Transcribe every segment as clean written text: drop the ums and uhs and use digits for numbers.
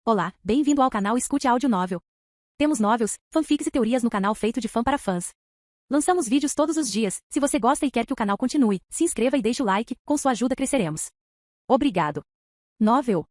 Olá, bem-vindo ao canal Escute Áudio Novel. Temos novels, fanfics e teorias no canal feito de fã para fãs. Lançamos vídeos todos os dias. Se você gosta e quer que o canal continue, se inscreva e deixe o like, com sua ajuda cresceremos. Obrigado. Novel.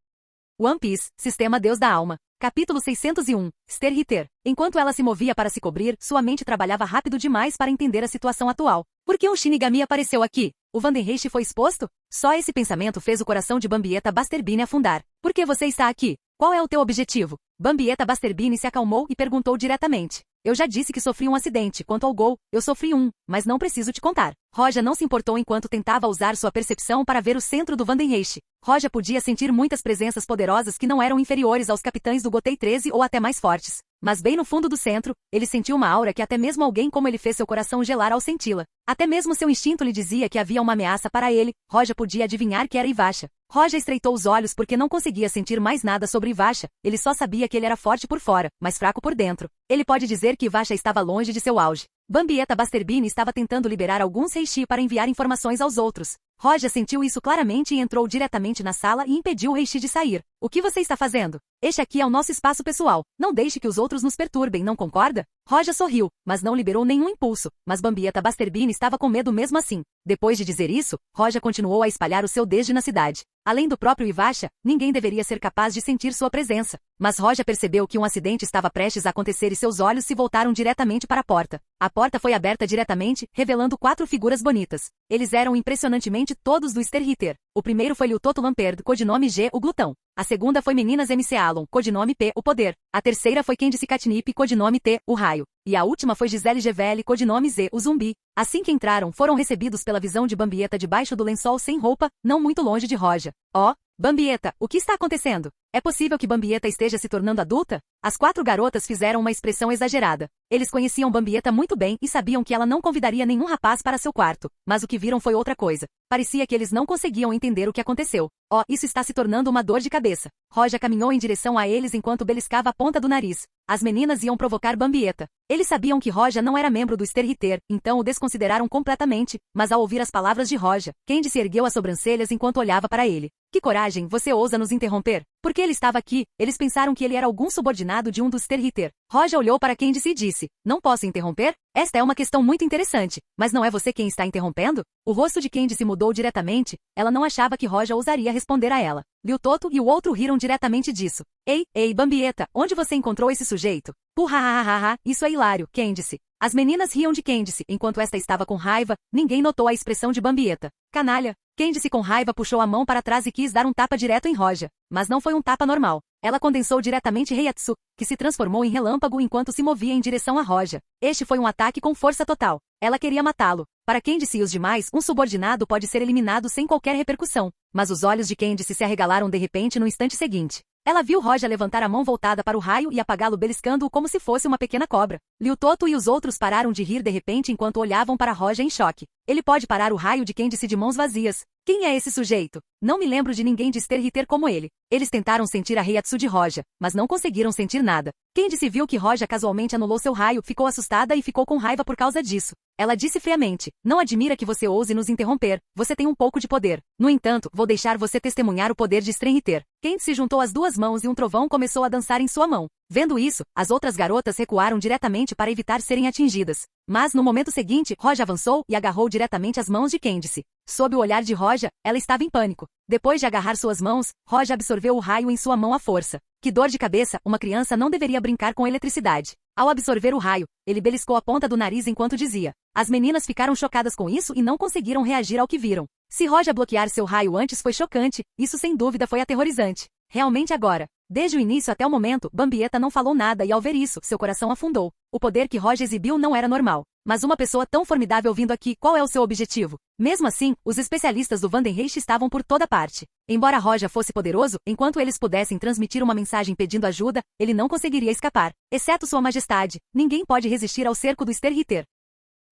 One Piece, Sistema Deus da Alma. Capítulo 601, Ster-Ritter. Enquanto ela se movia para se cobrir, sua mente trabalhava rápido demais para entender a situação atual. Por que um Shinigami apareceu aqui? O Vandenreich foi exposto? Só esse pensamento fez o coração de Bambietta Basterbine afundar. Por que você está aqui? Qual é o teu objetivo? Bambietta Basterbine se acalmou e perguntou diretamente. Eu já disse que sofri um acidente. Quanto ao Gol, eu sofri um, mas não preciso te contar. Roja não se importou enquanto tentava usar sua percepção para ver o centro do Vandenreich. Roja podia sentir muitas presenças poderosas que não eram inferiores aos capitães do Gotei 13 ou até mais fortes. Mas bem no fundo do centro, ele sentiu uma aura que até mesmo alguém como ele fez seu coração gelar ao senti-la. Até mesmo seu instinto lhe dizia que havia uma ameaça para ele. Roja podia adivinhar que era Ivasha. Roja estreitou os olhos porque não conseguia sentir mais nada sobre Ivasha. Ele só sabia que ele era forte por fora, mas fraco por dentro. Ele pode dizer que Ivasha estava longe de seu auge. Bambietta Basterbine estava tentando liberar alguns Reishi para enviar informações aos outros. Roja sentiu isso claramente e entrou diretamente na sala e impediu o Reishi de sair. O que você está fazendo? Este aqui é o nosso espaço pessoal. Não deixe que os outros nos perturbem, não concorda? Roja sorriu, mas não liberou nenhum impulso. Mas Bambietta Basterbine estava com medo mesmo assim. Depois de dizer isso, Roja continuou a espalhar o seu desde na cidade. Além do próprio Ivasha, ninguém deveria ser capaz de sentir sua presença. Mas Roja percebeu que um acidente estava prestes a acontecer e seus olhos se voltaram diretamente para a porta. A porta foi aberta diretamente, revelando 4 figuras bonitas. Eles eram impressionantemente todos do Ster-Ritter. O primeiro foi Liutoto Lamperd, codinome G, o Glutão. A segunda foi Meninas MC Alon, codinome P, o Poder. A terceira foi Candice Catnip, codinome T, o Raio. E a última foi Gisele Gevelle, codinome Z, o Zumbi. Assim que entraram, foram recebidos pela visão de Bambietta debaixo do lençol sem roupa, não muito longe de Roja. Oh, Bambietta, o que está acontecendo? É possível que Bambietta esteja se tornando adulta? As 4 garotas fizeram uma expressão exagerada. Eles conheciam Bambietta muito bem e sabiam que ela não convidaria nenhum rapaz para seu quarto. Mas o que viram foi outra coisa. Parecia que eles não conseguiam entender o que aconteceu. Oh, isso está se tornando uma dor de cabeça. Roja caminhou em direção a eles enquanto beliscava a ponta do nariz. As meninas iam provocar Bambietta. Eles sabiam que Roja não era membro do Ster-Ritter, então o desconsideraram completamente, mas ao ouvir as palavras de Roja, Candice ergueu as sobrancelhas enquanto olhava para ele. Que coragem, você ousa nos interromper? Porque ele estava aqui, eles pensaram que ele era algum subordinado de um dos Ster-Ritter. Roja olhou para Candice e disse, não posso interromper? Esta é uma questão muito interessante, mas não é você quem está interrompendo? O rosto de Candice mudou diretamente, ela não achava que Roja ousaria responder a ela. Liutoto e o outro riram diretamente disso. Ei, Bambietta, onde você encontrou esse sujeito? Puhahaha, isso é hilário, Candice. As meninas riam de Candice, enquanto esta estava com raiva, ninguém notou a expressão de Bambietta. Canalha. Candice com raiva puxou a mão para trás e quis dar um tapa direto em Roja. Mas não foi um tapa normal. Ela condensou diretamente Reiatsu, que se transformou em relâmpago enquanto se movia em direção a Roja. Este foi um ataque com força total. Ela queria matá-lo. Para Candice e os demais, um subordinado pode ser eliminado sem qualquer repercussão. Mas os olhos de Candice se arregalaram de repente no instante seguinte. Ela viu Roja levantar a mão voltada para o raio e apagá-lo beliscando-o como se fosse uma pequena cobra. Liutoto e os outros pararam de rir de repente enquanto olhavam para Roja em choque. Ele pode parar o raio de Candice de mãos vazias. Quem é esse sujeito? Não me lembro de ninguém de Ster-Ritter como ele. Eles tentaram sentir a Reiatsu de Roja, mas não conseguiram sentir nada. Candice viu que Roja casualmente anulou seu raio, ficou assustada e ficou com raiva por causa disso. Ela disse friamente, não admira que você ouse nos interromper, você tem um pouco de poder. No entanto, vou deixar você testemunhar o poder de Ster-Ritter. Candice juntou as 2 mãos e um trovão começou a dançar em sua mão. Vendo isso, as outras garotas recuaram diretamente para evitar serem atingidas. Mas no momento seguinte, Roja avançou e agarrou diretamente as mãos de Candice. Sob o olhar de Roja, ela estava em pânico. Depois de agarrar suas mãos, Roja absorveu o raio em sua mão à força. Que dor de cabeça, uma criança não deveria brincar com eletricidade. Ao absorver o raio, ele beliscou a ponta do nariz enquanto dizia. As meninas ficaram chocadas com isso e não conseguiram reagir ao que viram. Se Roja bloquear seu raio antes foi chocante, isso sem dúvida foi aterrorizante. Realmente agora. Desde o início até o momento, Bambietta não falou nada e ao ver isso, seu coração afundou. O poder que Roja exibiu não era normal. Mas uma pessoa tão formidável vindo aqui, qual é o seu objetivo? Mesmo assim, os especialistas do Vandenreich estavam por toda parte. Embora Roja fosse poderoso, enquanto eles pudessem transmitir uma mensagem pedindo ajuda, ele não conseguiria escapar. Exceto sua majestade, ninguém pode resistir ao cerco do Ster-Ritter.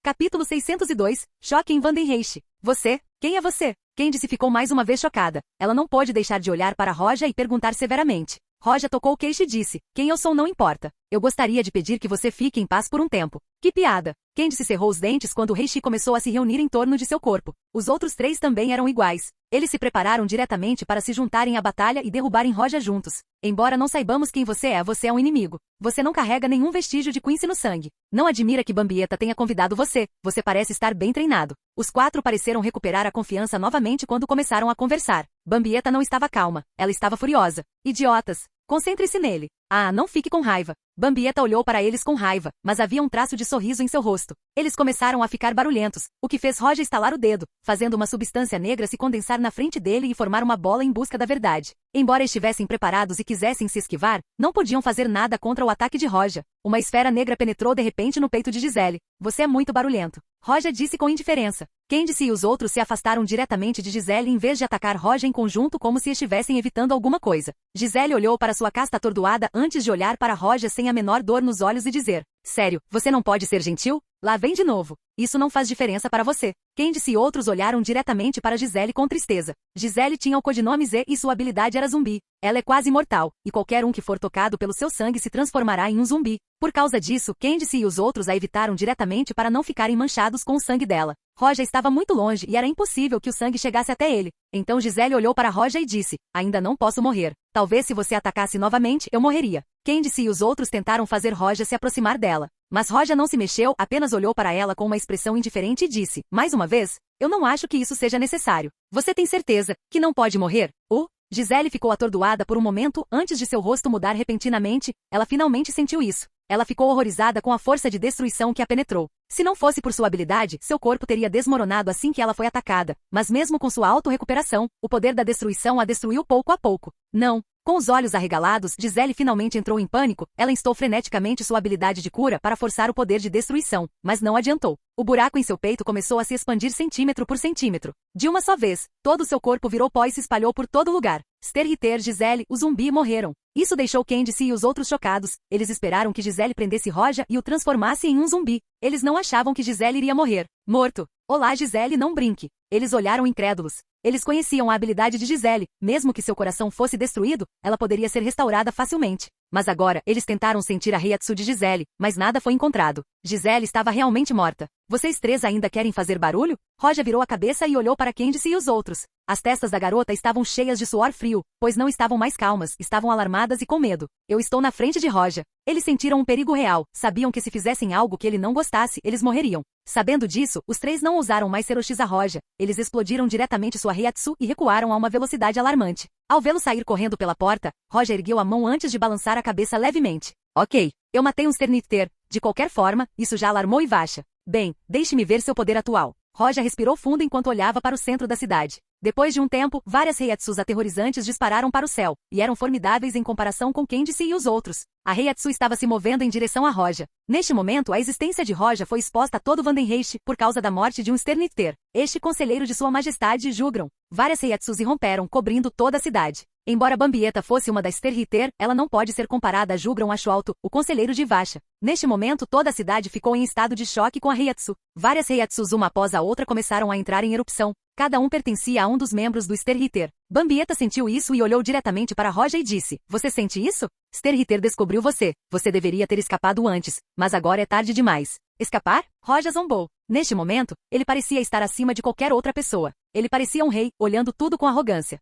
Capítulo 602, Choque em Vandenreich. Você? Quem é você? Candice ficou mais uma vez chocada. Ela não pôde deixar de olhar para Roja e perguntar severamente. Roja tocou o queixo e disse, quem eu sou não importa. Eu gostaria de pedir que você fique em paz por um tempo. Que piada! Candice cerrou os dentes quando Heishi começou a se reunir em torno de seu corpo. Os outros três também eram iguais. Eles se prepararam diretamente para se juntarem à batalha e derrubarem Roja juntos. Embora não saibamos quem você é um inimigo. Você não carrega nenhum vestígio de Quincy no sangue. Não admira que Bambieta tenha convidado você. Você parece estar bem treinado. Os quatro pareceram recuperar a confiança novamente quando começaram a conversar. Bambieta não estava calma. Ela estava furiosa. Idiotas! Concentre-se nele. Ah, não fique com raiva. Bambieta olhou para eles com raiva, mas havia um traço de sorriso em seu rosto. Eles começaram a ficar barulhentos, o que fez Roja estalar o dedo, fazendo uma substância negra se condensar na frente dele e formar uma bola em busca da verdade. Embora estivessem preparados e quisessem se esquivar, não podiam fazer nada contra o ataque de Roja. Uma esfera negra penetrou de repente no peito de Gisele. Você é muito barulhento. Roja disse com indiferença. Candice e os outros se afastaram diretamente de Gisele em vez de atacar Roja em conjunto como se estivessem evitando alguma coisa. Gisele olhou para sua casta atordoada antes de olhar para Roja sem a menor dor nos olhos e dizer, sério, você não pode ser gentil? Lá vem de novo. Isso não faz diferença para você. Candice e outros olharam diretamente para Gisele com tristeza. Gisele tinha o codinome Z e sua habilidade era zumbi. Ela é quase imortal, e qualquer um que for tocado pelo seu sangue se transformará em um zumbi. Por causa disso, Candice e os outros a evitaram diretamente para não ficarem manchados com o sangue dela. Roja estava muito longe e era impossível que o sangue chegasse até ele. Então Gisele olhou para Roja e disse, ainda não posso morrer. Talvez se você atacasse novamente, eu morreria. Candice e os outros tentaram fazer Roja se aproximar dela. Mas Roja não se mexeu, apenas olhou para ela com uma expressão indiferente e disse, mais uma vez, eu não acho que isso seja necessário. Você tem certeza que não pode morrer? Gisele ficou atordoada por um momento antes de seu rosto mudar repentinamente, ela finalmente sentiu isso. Ela ficou horrorizada com a força de destruição que a penetrou. Se não fosse por sua habilidade, seu corpo teria desmoronado assim que ela foi atacada, mas mesmo com sua auto-recuperação, o poder da destruição a destruiu pouco a pouco. Não. Com os olhos arregalados, Gisele finalmente entrou em pânico, ela instou freneticamente sua habilidade de cura para forçar o poder de destruição, mas não adiantou. O buraco em seu peito começou a se expandir centímetro por centímetro. De uma só vez, todo o seu corpo virou pó e se espalhou por todo lugar. Sterhiter, Gisele, o zumbi morreram. Isso deixou Candice e os outros chocados. Eles esperaram que Gisele prendesse Roja e o transformasse em um zumbi. Eles não achavam que Gisele iria morrer. Morto. Olá, Gisele, não brinque. Eles olharam incrédulos. Eles conheciam a habilidade de Gisele. Mesmo que seu coração fosse destruído, ela poderia ser restaurada facilmente. Mas agora, eles tentaram sentir a Reiatsu de Gisele, mas nada foi encontrado. Gisele estava realmente morta. Vocês três ainda querem fazer barulho? Roja virou a cabeça e olhou para Candice e os outros. As testas da garota estavam cheias de suor frio, pois não estavam mais calmas, estavam alarmadas e com medo. Eu estou na frente de Roja. Eles sentiram um perigo real, sabiam que se fizessem algo que ele não gostasse, eles morreriam. Sabendo disso, os três não ousaram mais ser hostis a Roja. Eles explodiram diretamente sua Reiatsu e recuaram a uma velocidade alarmante. Ao vê-lo sair correndo pela porta, Roja ergueu a mão antes de balançar a cabeça levemente. Ok, eu matei um Sterniter. De qualquer forma, isso já alarmou Ivasha. Bem, deixe-me ver seu poder atual. Roja respirou fundo enquanto olhava para o centro da cidade. Depois de um tempo, várias Reiatsus aterrorizantes dispararam para o céu, e eram formidáveis em comparação com Candice e os outros. A Reiatsu estava se movendo em direção a Roja. Neste momento, a existência de Roja foi exposta a todo Vandenreich por causa da morte de um Sterniter, este conselheiro de sua majestade Jugron. Várias Reiatsus irromperam, cobrindo toda a cidade. Embora Bambieta fosse uma das Sterniter, ela não pode ser comparada a Jugron Ashwalto, o conselheiro de Ivasha. Neste momento, toda a cidade ficou em estado de choque com a Reiatsu. Várias Reiatsus uma após a outra começaram a entrar em erupção. Cada um pertencia a um dos membros do Sterniter. Bambieta sentiu isso e olhou diretamente para Roja e disse, você sente isso? Sterniter descobriu você. Você deveria ter escapado antes, mas agora é tarde demais. Escapar? Roja zombou. Neste momento, ele parecia estar acima de qualquer outra pessoa. Ele parecia um rei, olhando tudo com arrogância.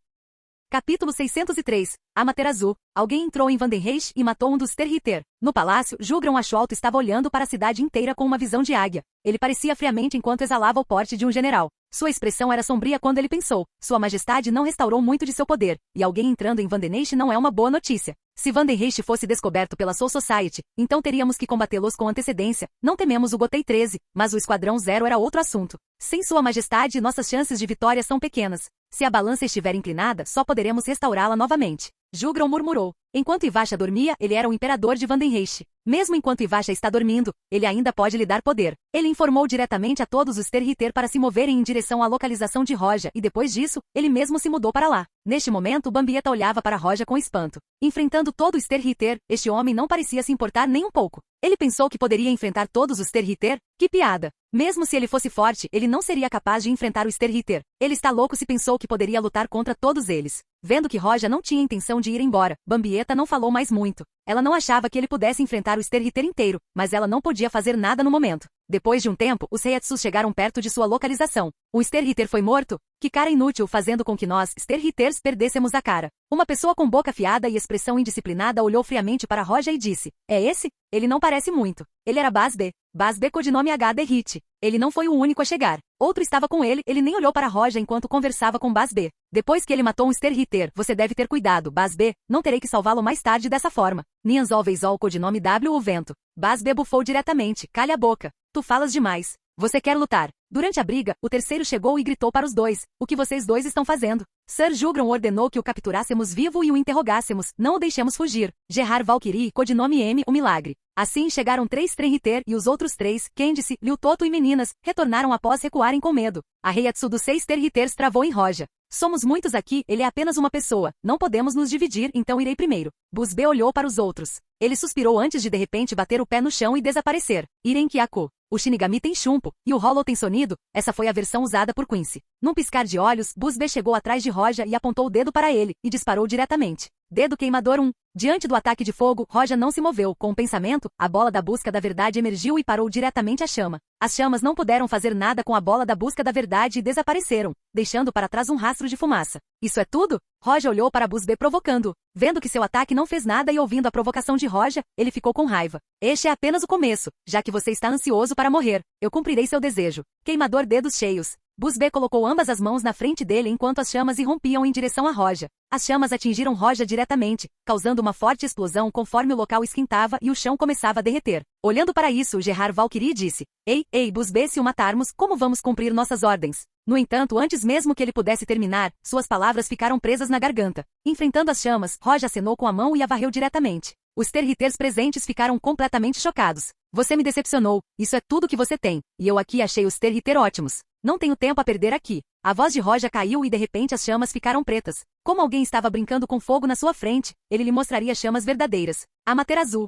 Capítulo 603. Amaterasu. Alguém entrou em Vandenreich e matou um dos Sterniter. No palácio, Jugron Ashwalto estava olhando para a cidade inteira com uma visão de águia. Ele parecia friamente enquanto exalava o porte de um general. Sua expressão era sombria quando ele pensou. Sua majestade não restaurou muito de seu poder, e alguém entrando em Vandenreich não é uma boa notícia. Se Vandenreich fosse descoberto pela Soul Society, então teríamos que combatê-los com antecedência. Não tememos o Gotei 13, mas o Esquadrão Zero era outro assunto. Sem sua majestade, nossas chances de vitória são pequenas. Se a balança estiver inclinada, só poderemos restaurá-la novamente. Jugron murmurou. Enquanto Ivasha dormia, ele era o imperador de Vandenreich. Mesmo enquanto Ivasha está dormindo, ele ainda pode lhe dar poder. Ele informou diretamente a todos os Sterniter para se moverem em direção à localização de Roja, e depois disso, ele mesmo se mudou para lá. Neste momento, Bambieta olhava para Roja com espanto. Enfrentando todo o Sterniter, este homem não parecia se importar nem um pouco. Ele pensou que poderia enfrentar todos os Sterniter? Que piada! Mesmo se ele fosse forte, ele não seria capaz de enfrentar o Sterniter. Ele está louco se pensou que poderia lutar contra todos eles. Vendo que Roja não tinha intenção de ir embora, Bambieta Henrietta não falou mais muito. Ela não achava que ele pudesse enfrentar o Sterhitter inteiro, mas ela não podia fazer nada no momento. Depois de um tempo, os Heiatsus chegaram perto de sua localização. O Sterhitter foi morto? Que cara inútil, fazendo com que nós, Sterhitters, perdêssemos a cara. Uma pessoa com boca afiada e expressão indisciplinada olhou friamente para Roja e disse: é esse? Ele não parece muito. Ele era Basbe. Basbe codinome HD Hit. Ele não foi o único a chegar. Outro estava com ele, ele nem olhou para Roja enquanto conversava com Basbe. Depois que ele matou um Sterhitter, você deve ter cuidado, Basbe, não terei que salvá-lo mais tarde dessa forma. Nianzol Veizol codinome W o vento. Basbe bufou diretamente, calha a boca. Tu falas demais. Você quer lutar. Durante a briga, o terceiro chegou e gritou para os dois: o que vocês dois estão fazendo? Sir Jugron ordenou que o capturássemos vivo e o interrogássemos, não o deixemos fugir. Gerard Valkyrie, codinome M, o milagre. Assim chegaram 3 Sterhitter e os outros 3, Candice, Liu Toto e meninas, retornaram após recuarem com medo. A Heiatsu dos 6 Sterhitters travou em Roja. Somos muitos aqui, ele é apenas uma pessoa, não podemos nos dividir, então irei primeiro. Busbe olhou para os outros. Ele suspirou antes de repente bater o pé no chão e desaparecer. Iren Kyaku. O Shinigami tem chumpo, e o Hollow tem sonido, essa foi a versão usada por Quincy. Num piscar de olhos, Busbe chegou atrás de Roja e apontou o dedo para ele, e disparou diretamente. Dedo queimador 1. Diante do ataque de fogo, Roja não se moveu. Com o pensamento, a bola da busca da verdade emergiu e parou diretamente a chama. As chamas não puderam fazer nada com a bola da busca da verdade e desapareceram, deixando para trás um rastro de fumaça. Isso é tudo? Roja olhou para Busbe provocando. Vendo que seu ataque não fez nada e ouvindo a provocação de Roja, ele ficou com raiva. Este é apenas o começo, já que você está ansioso para morrer. Eu cumprirei seu desejo. Queimador dedos cheios. Busbe colocou ambas as mãos na frente dele enquanto as chamas irrompiam em direção a Roja. As chamas atingiram Roja diretamente, causando uma forte explosão conforme o local esquentava e o chão começava a derreter. Olhando para isso, Gerard Valkyrie disse: Ei, Busbe, se o matarmos, como vamos cumprir nossas ordens? No entanto, antes mesmo que ele pudesse terminar, suas palavras ficaram presas na garganta. Enfrentando as chamas, Roja acenou com a mão e a varreu diretamente. Os Sterhitters presentes ficaram completamente chocados. Você me decepcionou, isso é tudo que você tem, e eu aqui achei os Sterhitter ótimos. Não tenho tempo a perder aqui. A voz de Roja caiu e de repente as chamas ficaram pretas. Como alguém estava brincando com fogo na sua frente, ele lhe mostraria chamas verdadeiras. Amaterasu.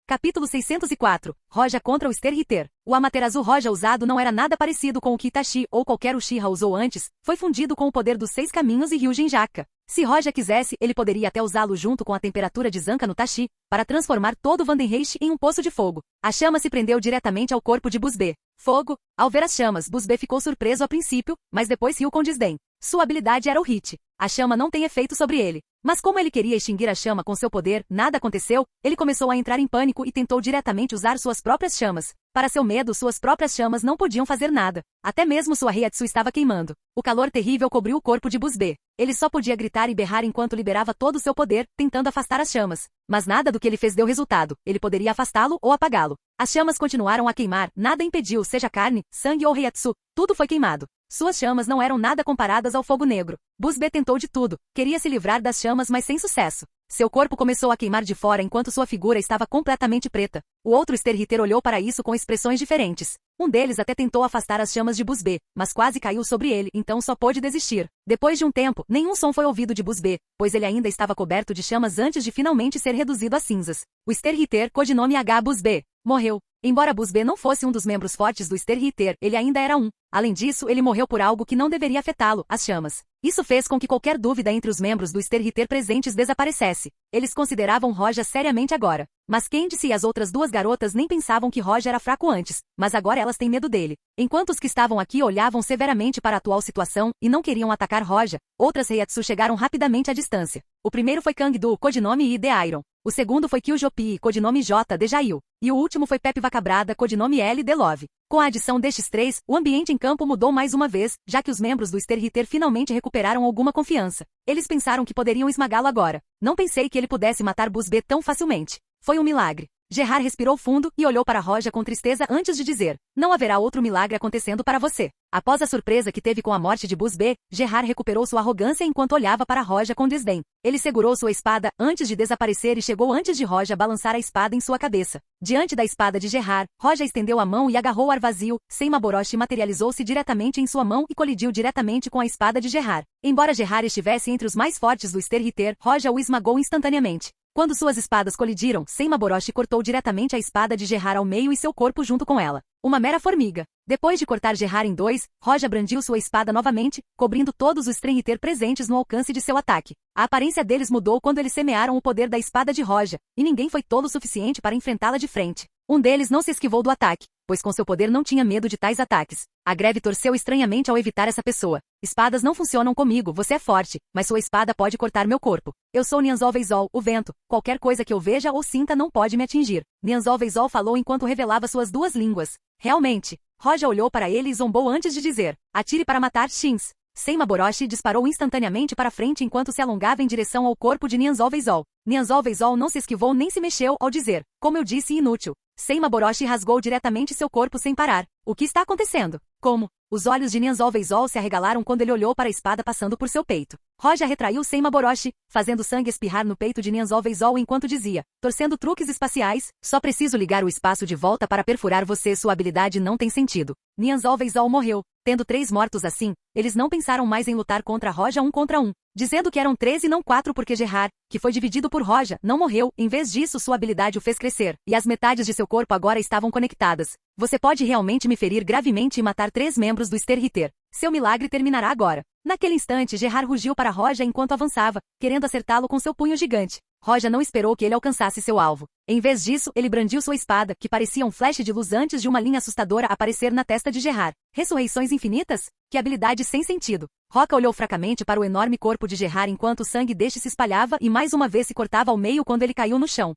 Capítulo 604. Roja contra o Sterhitter. O Amaterasu Roja usado não era nada parecido com o que Itachi ou qualquer Uchiha usou antes, foi fundido com o poder dos 6 caminhos e Ryujin Jaka. Se Roja quisesse, ele poderia até usá-lo junto com a temperatura de Zanka no Tachi, para transformar todo o Vandenreich em um poço de fogo. A chama se prendeu diretamente ao corpo de Busbe. Fogo. Ao ver as chamas, Busbe ficou surpreso a princípio, mas depois riu com desdém. Sua habilidade era o hit. A chama não tem efeito sobre ele. Mas como ele queria extinguir a chama com seu poder, nada aconteceu, ele começou a entrar em pânico e tentou diretamente usar suas próprias chamas. Para seu medo, suas próprias chamas não podiam fazer nada. Até mesmo sua Heiatsu estava queimando. O calor terrível cobriu o corpo de Busbe. Ele só podia gritar e berrar enquanto liberava todo o seu poder, tentando afastar as chamas. Mas nada do que ele fez deu resultado. Ele poderia afastá-lo ou apagá-lo. As chamas continuaram a queimar, nada impediu, seja carne, sangue ou Heiatsu. Tudo foi queimado. Suas chamas não eram nada comparadas ao fogo negro. Busbe tentou de tudo. Queria se livrar das chamas, mas sem sucesso. Seu corpo começou a queimar de fora enquanto sua figura estava completamente preta. O outro Sterhitter olhou para isso com expressões diferentes. Um deles até tentou afastar as chamas de Busbe, mas quase caiu sobre ele, então só pôde desistir. Depois de um tempo, nenhum som foi ouvido de Busbe, pois ele ainda estava coberto de chamas antes de finalmente ser reduzido a cinzas. O Sterhitter, codinome H. Busbe, morreu. Embora Busbe não fosse um dos membros fortes do Sterhitter, ele ainda era um. Além disso, ele morreu por algo que não deveria afetá-lo, as chamas. Isso fez com que qualquer dúvida entre os membros do Sterhitter presentes desaparecesse. Eles consideravam Roja seriamente agora. Mas Candice e as outras 2 garotas nem pensavam que Roja era fraco antes, mas agora elas têm medo dele. Enquanto os que estavam aqui olhavam severamente para a atual situação e não queriam atacar Roja, outras Heiatsu chegaram rapidamente à distância. O primeiro foi Kang-do, codinome I de Iron. O segundo foi Kyujopi, codinome J de Jail. E o último foi Pepe Vacabrada, codinome L de Love. Com a adição destes 3, o ambiente em campo mudou mais uma vez, já que os membros do Sterhitter finalmente recuperaram alguma confiança. Eles pensaram que poderiam esmagá-lo agora. Não pensei que ele pudesse matar Busbe tão facilmente. Foi um milagre. Gerard respirou fundo e olhou para Roja com tristeza antes de dizer: não haverá outro milagre acontecendo para você. Após a surpresa que teve com a morte de Busbe, Gerard recuperou sua arrogância enquanto olhava para Roja com desdém. Ele segurou sua espada antes de desaparecer e chegou antes de Roja balançar a espada em sua cabeça. Diante da espada de Gerard, Roja estendeu a mão e agarrou o ar vazio. Seimaboroshi materializou-se diretamente em sua mão e colidiu diretamente com a espada de Gerard. Embora Gerard estivesse entre os mais fortes do Sterhitter, Roja o esmagou instantaneamente. Quando suas espadas colidiram, Senmaboroshi cortou diretamente a espada de Gerard ao meio e seu corpo junto com ela. Uma mera formiga. Depois de cortar Gerard em dois, Roja brandiu sua espada novamente, cobrindo todos os Stenrir presentes no alcance de seu ataque. A aparência deles mudou quando eles semearam o poder da espada de Roja, e ninguém foi tolo o suficiente para enfrentá-la de frente. Um deles não se esquivou do ataque, pois com seu poder não tinha medo de tais ataques. A Greve torceu estranhamente ao evitar essa pessoa. Espadas não funcionam comigo, você é forte, mas sua espada pode cortar meu corpo. Eu sou Nianzol Veizol, o vento. Qualquer coisa que eu veja ou sinta não pode me atingir. Nianzol Veizol falou enquanto revelava suas duas línguas. Realmente. Roja olhou para ele e zombou antes de dizer: atire para matar Shins. Senmaboroshi disparou instantaneamente para frente enquanto se alongava em direção ao corpo de Nianzol Veizol. Nianzol Veizol não se esquivou nem se mexeu ao dizer: como eu disse, inútil. Senmaboroshi rasgou diretamente seu corpo sem parar. O que está acontecendo? Como? Os olhos de Nianzol Veizol se arregalaram quando ele olhou para a espada passando por seu peito. Roja retraiu Senmaboroshi, fazendo sangue espirrar no peito de Nianzol Veizol enquanto dizia, torcendo truques espaciais, só preciso ligar o espaço de volta para perfurar você, sua habilidade não tem sentido. Nianzol Veizol morreu. Tendo 3 mortos assim, eles não pensaram mais em lutar contra Roja 1 contra 1, dizendo que eram 3 e não 4 porque Gerard, que foi dividido por Roja, não morreu, em vez disso sua habilidade o fez crescer, e as metades de seu corpo agora estavam conectadas. Você pode realmente me ferir gravemente e matar 3 membros do Sterhitter. Seu milagre terminará agora. Naquele instante, Gerard rugiu para Roja enquanto avançava, querendo acertá-lo com seu punho gigante. Roja não esperou que ele alcançasse seu alvo. Em vez disso, ele brandiu sua espada, que parecia um flash de luz antes de uma linha assustadora aparecer na testa de Gerard. Ressurreições infinitas? Que habilidade sem sentido. Roca olhou fracamente para o enorme corpo de Gerard enquanto o sangue deste se espalhava e mais uma vez se cortava ao meio quando ele caiu no chão.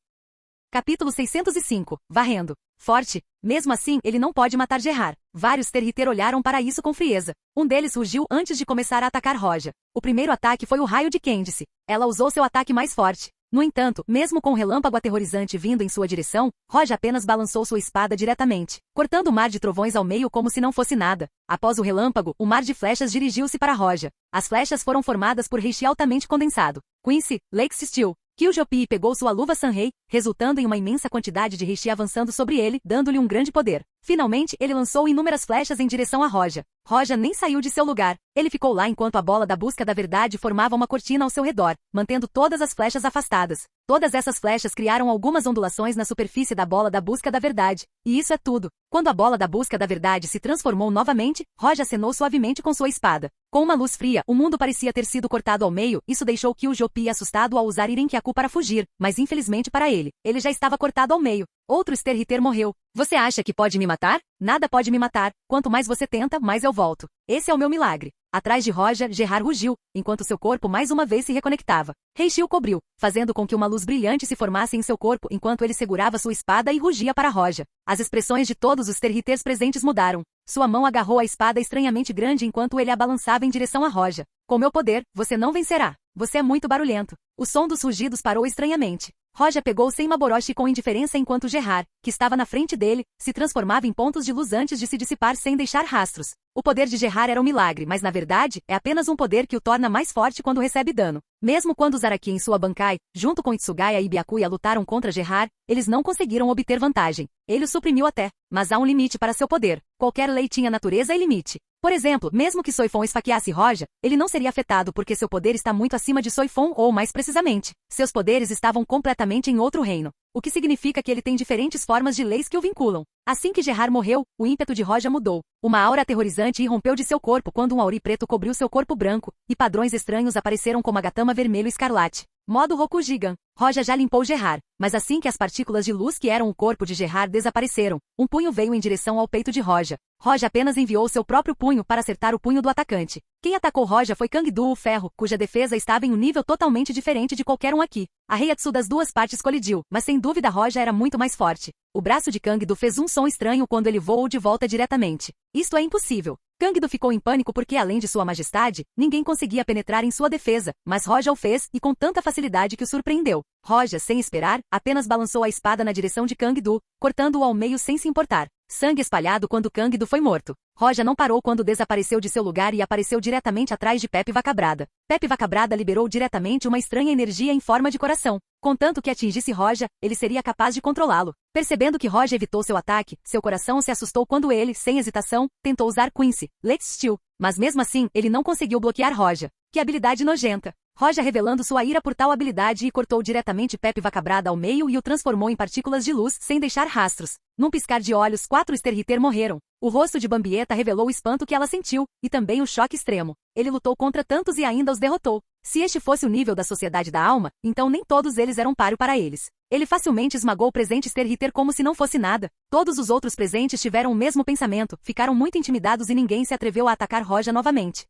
Capítulo 605. Varrendo. Forte. Mesmo assim, ele não pode matar Gerard. Vários Sterhitter olharam para isso com frieza. Um deles rugiu antes de começar a atacar Roja. O primeiro ataque foi o raio de Candice. Ela usou seu ataque mais forte. No entanto, mesmo com um relâmpago aterrorizante vindo em sua direção, Roja apenas balançou sua espada diretamente, cortando o mar de trovões ao meio como se não fosse nada. Após o relâmpago, o mar de flechas dirigiu-se para Roja. As flechas foram formadas por reishi altamente condensado. Quincy, Lake Steel. Killjoy pegou sua luva Sanrei, resultando em uma imensa quantidade de reishi avançando sobre ele, dando-lhe um grande poder. Finalmente, ele lançou inúmeras flechas em direção a Roja. Roja nem saiu de seu lugar. Ele ficou lá enquanto a bola da busca da verdade formava uma cortina ao seu redor, mantendo todas as flechas afastadas. Todas essas flechas criaram algumas ondulações na superfície da bola da busca da verdade. E isso é tudo. Quando a bola da busca da verdade se transformou novamente, Roja acenou suavemente com sua espada. Com uma luz fria, o mundo parecia ter sido cortado ao meio, isso deixou Killjoy assustado ao usar Irenkyaku para fugir, mas infelizmente para ele já estava cortado ao meio. Outro Sterhitter morreu. Você acha que pode me matar? Nada pode me matar. Quanto mais você tenta, mais eu volto. Esse é o meu milagre. Atrás de Roja, Gerard rugiu, enquanto seu corpo mais uma vez se reconectava. Reishi o cobriu, fazendo com que uma luz brilhante se formasse em seu corpo enquanto ele segurava sua espada e rugia para Roja. As expressões de todos os Sterhitters presentes mudaram. Sua mão agarrou a espada estranhamente grande enquanto ele a balançava em direção a Roja. Com meu poder, você não vencerá. Você é muito barulhento. O som dos rugidos parou estranhamente. Roja pegou Senmaboroshi com indiferença enquanto Gerard, que estava na frente dele, se transformava em pontos de luz antes de se dissipar sem deixar rastros. O poder de Gerard era um milagre, mas na verdade, é apenas um poder que o torna mais forte quando recebe dano. Mesmo quando os Araki em sua Bankai, junto com Itsugaya e Byakuya lutaram contra Gerard, eles não conseguiram obter vantagem. Ele o suprimiu até, mas há um limite para seu poder. Qualquer lei tinha natureza e limite. Por exemplo, mesmo que Soifon esfaqueasse Roja, ele não seria afetado porque seu poder está muito acima de Soifon ou, mais precisamente, seus poderes estavam completamente em outro reino. O que significa que ele tem diferentes formas de leis que o vinculam. Assim que Gerard morreu, o ímpeto de Roja mudou. Uma aura aterrorizante irrompeu de seu corpo quando um auri preto cobriu seu corpo branco, e padrões estranhos apareceram como Agatama vermelho escarlate. Modo Rokujigan. Roja já limpou Gerard, mas assim que as partículas de luz que eram o corpo de Gerard desapareceram, um punho veio em direção ao peito de Roja. Roja apenas enviou seu próprio punho para acertar o punho do atacante. Quem atacou Roja foi Kangdu o Ferro, cuja defesa estava em um nível totalmente diferente de qualquer um aqui. A Reiatsu das duas partes colidiu, mas sem dúvida Roja era muito mais forte. O braço de Kangdu fez um som estranho quando ele voou de volta diretamente. Isto é impossível. Kangdu ficou em pânico porque, além de sua majestade, ninguém conseguia penetrar em sua defesa, mas Roja o fez e com tanta facilidade que o surpreendeu. Roja, sem esperar, apenas balançou a espada na direção de Kangdu, cortando-o ao meio sem se importar. Sangue espalhado quando Kangdu foi morto. Roja não parou quando desapareceu de seu lugar e apareceu diretamente atrás de Pepe Vacabrada. Pepe Vacabrada liberou diretamente uma estranha energia em forma de coração. Contanto que atingisse Roja, ele seria capaz de controlá-lo. Percebendo que Roja evitou seu ataque, seu coração se assustou quando ele, sem hesitação, tentou usar Quincy, Lake Steel. Mas mesmo assim, ele não conseguiu bloquear Roja. Que habilidade nojenta! Roja revelando sua ira por tal habilidade e cortou diretamente Pepe Vacabrada ao meio e o transformou em partículas de luz sem deixar rastros. Num piscar de olhos, 4 Sterriter morreram. O rosto de Bambieta revelou o espanto que ela sentiu, e também o choque extremo. Ele lutou contra tantos e ainda os derrotou. Se este fosse o nível da sociedade da alma, então nem todos eles eram páreo para eles. Ele facilmente esmagou o presente Sterriter como se não fosse nada. Todos os outros presentes tiveram o mesmo pensamento, ficaram muito intimidados e ninguém se atreveu a atacar Roja novamente.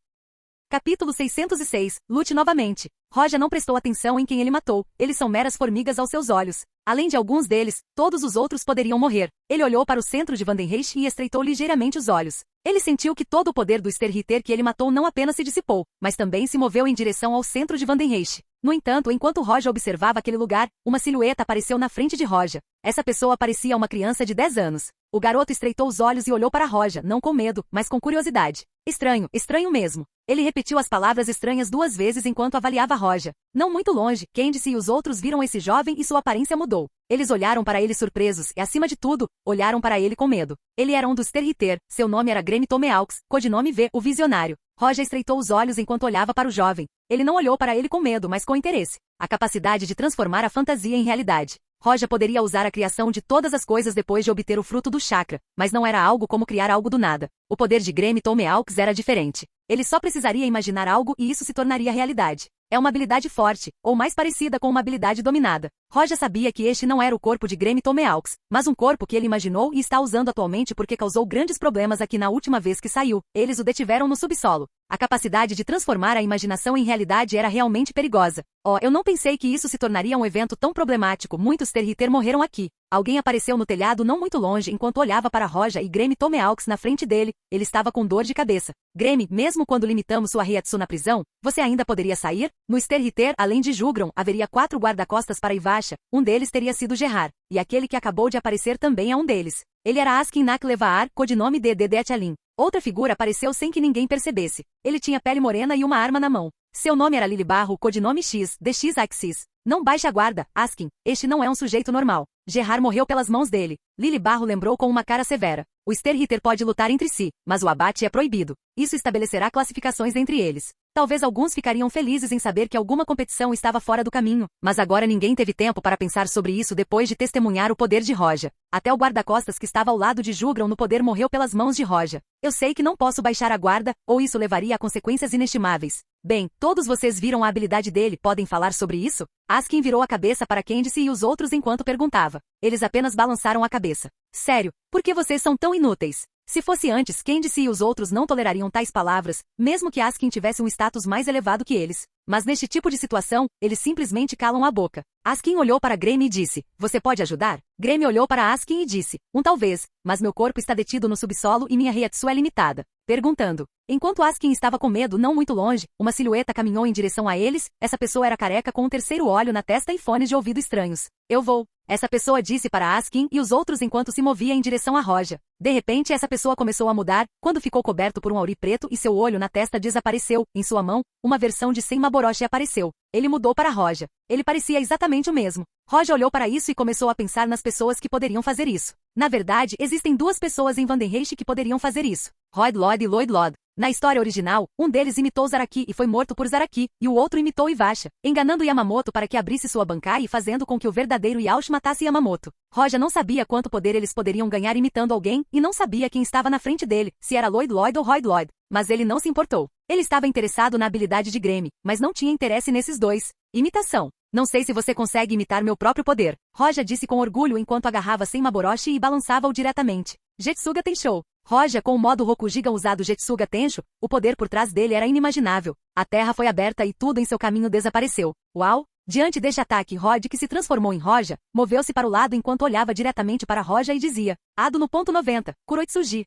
Capítulo 606. Lute novamente. Roja não prestou atenção em quem ele matou. Eles são meras formigas aos seus olhos. Além de alguns deles, todos os outros poderiam morrer. Ele olhou para o centro de Vandenreich e estreitou ligeiramente os olhos. Ele sentiu que todo o poder do Sterriter que ele matou não apenas se dissipou, mas também se moveu em direção ao centro de Vandenreich. No entanto, enquanto Roja observava aquele lugar, uma silhueta apareceu na frente de Roja. Essa pessoa parecia uma criança de 10 anos. O garoto estreitou os olhos e olhou para Roja, não com medo, mas com curiosidade. Estranho, estranho mesmo. Ele repetiu as palavras estranhas 2 vezes enquanto avaliava Roja. Não muito longe, Candice e os outros viram esse jovem e sua aparência mudou. Eles olharam para ele surpresos e, acima de tudo, olharam para ele com medo. Ele era um dos Sterriter, seu nome era Greme Tomeaux, codinome V, o Visionário. Roja estreitou os olhos enquanto olhava para o jovem. Ele não olhou para ele com medo, mas com interesse. A capacidade de transformar a fantasia em realidade. Roja poderia usar a criação de todas as coisas depois de obter o fruto do chakra, mas não era algo como criar algo do nada. O poder de Greme Tomeaux era diferente. Ele só precisaria imaginar algo e isso se tornaria realidade. É uma habilidade forte, ou mais parecida com uma habilidade dominada. Roja sabia que este não era o corpo de Greme Tomeaux, mas um corpo que ele imaginou e está usando atualmente porque causou grandes problemas aqui na última vez que saiu. Eles o detiveram no subsolo. A capacidade de transformar a imaginação em realidade era realmente perigosa. Oh, eu não pensei que isso se tornaria um evento tão problemático. Muitos Sterriter morreram aqui. Alguém apareceu no telhado não muito longe enquanto olhava para Roja e Greme Tomeaux na frente dele. Ele estava com dor de cabeça. Greme, mesmo quando limitamos sua Reiatsu na prisão, você ainda poderia sair? No Sterriter, além de Jugron, haveria 4 guarda-costas para Ivasha. Um deles teria sido Gerard. E aquele que acabou de aparecer também é um deles. Ele era Askin Naklevaar, codinome de Dedetchalin. Outra figura apareceu sem que ninguém percebesse. Ele tinha pele morena e uma arma na mão. Seu nome era Lily Barro, codinome X, DX Axis. Não baixe a guarda, Askin. Este não é um sujeito normal. Gerard morreu pelas mãos dele. Lily Barro lembrou com uma cara severa. O Sterriter pode lutar entre si, mas o abate é proibido. Isso estabelecerá classificações entre eles. Talvez alguns ficariam felizes em saber que alguma competição estava fora do caminho, mas agora ninguém teve tempo para pensar sobre isso depois de testemunhar o poder de Roja. Até o guarda-costas que estava ao lado de Jugron no poder morreu pelas mãos de Roja. Eu sei que não posso baixar a guarda, ou isso levaria a consequências inestimáveis. Bem, todos vocês viram a habilidade dele, podem falar sobre isso? Askin virou a cabeça para Candice e os outros enquanto perguntava. Eles apenas balançaram a cabeça. Sério, por que vocês são tão inúteis? Se fosse antes, Candice e os outros não tolerariam tais palavras, mesmo que Askin tivesse um status mais elevado que eles. Mas neste tipo de situação, eles simplesmente calam a boca. Askin olhou para Greme e disse, você pode ajudar? Greme olhou para Askin e disse, talvez, mas meu corpo está detido no subsolo e minha Reiatsu é limitada. Perguntando. Enquanto Askin estava com medo não muito longe, uma silhueta caminhou em direção a eles. Essa pessoa era careca com um terceiro olho na testa e fones de ouvido estranhos. Eu vou. Essa pessoa disse para Askin e os outros enquanto se movia em direção a Roja. De repente essa pessoa começou a mudar, quando ficou coberto por um auri preto e seu olho na testa desapareceu. Em sua mão, uma versão de Senmaboroshi apareceu. Ele mudou para Roja. Ele parecia exatamente o mesmo. Roja olhou para isso e começou a pensar nas pessoas que poderiam fazer isso. Na verdade, existem 2 pessoas em Vandenreich que poderiam fazer isso. Royd Lloyd e Lloyd Lloyd. Na história original, um deles imitou Zaraki e foi morto por Zaraki, e o outro imitou Ivasha, enganando Yamamoto para que abrisse sua Bankai e fazendo com que o verdadeiro Yaush matasse Yamamoto. Roja não sabia quanto poder eles poderiam ganhar imitando alguém, e não sabia quem estava na frente dele, se era Lloyd Lloyd ou Royd Lloyd. Mas ele não se importou. Ele estava interessado na habilidade de Greme, mas não tinha interesse nesses 2. Imitação. Não sei se você consegue imitar meu próprio poder. Roja disse com orgulho enquanto agarrava Senmaboroshi e balançava-o diretamente. Jetsuga Tenshou. Roja com o modo Rokujiga usado Jetsuga Tensho, o poder por trás dele era inimaginável. A terra foi aberta e tudo em seu caminho desapareceu. Uau! Diante deste ataque, Rod, que se transformou em Roja, moveu-se para o lado enquanto olhava diretamente para Roja e dizia, Ado no ponto 90, Kuroitsuji.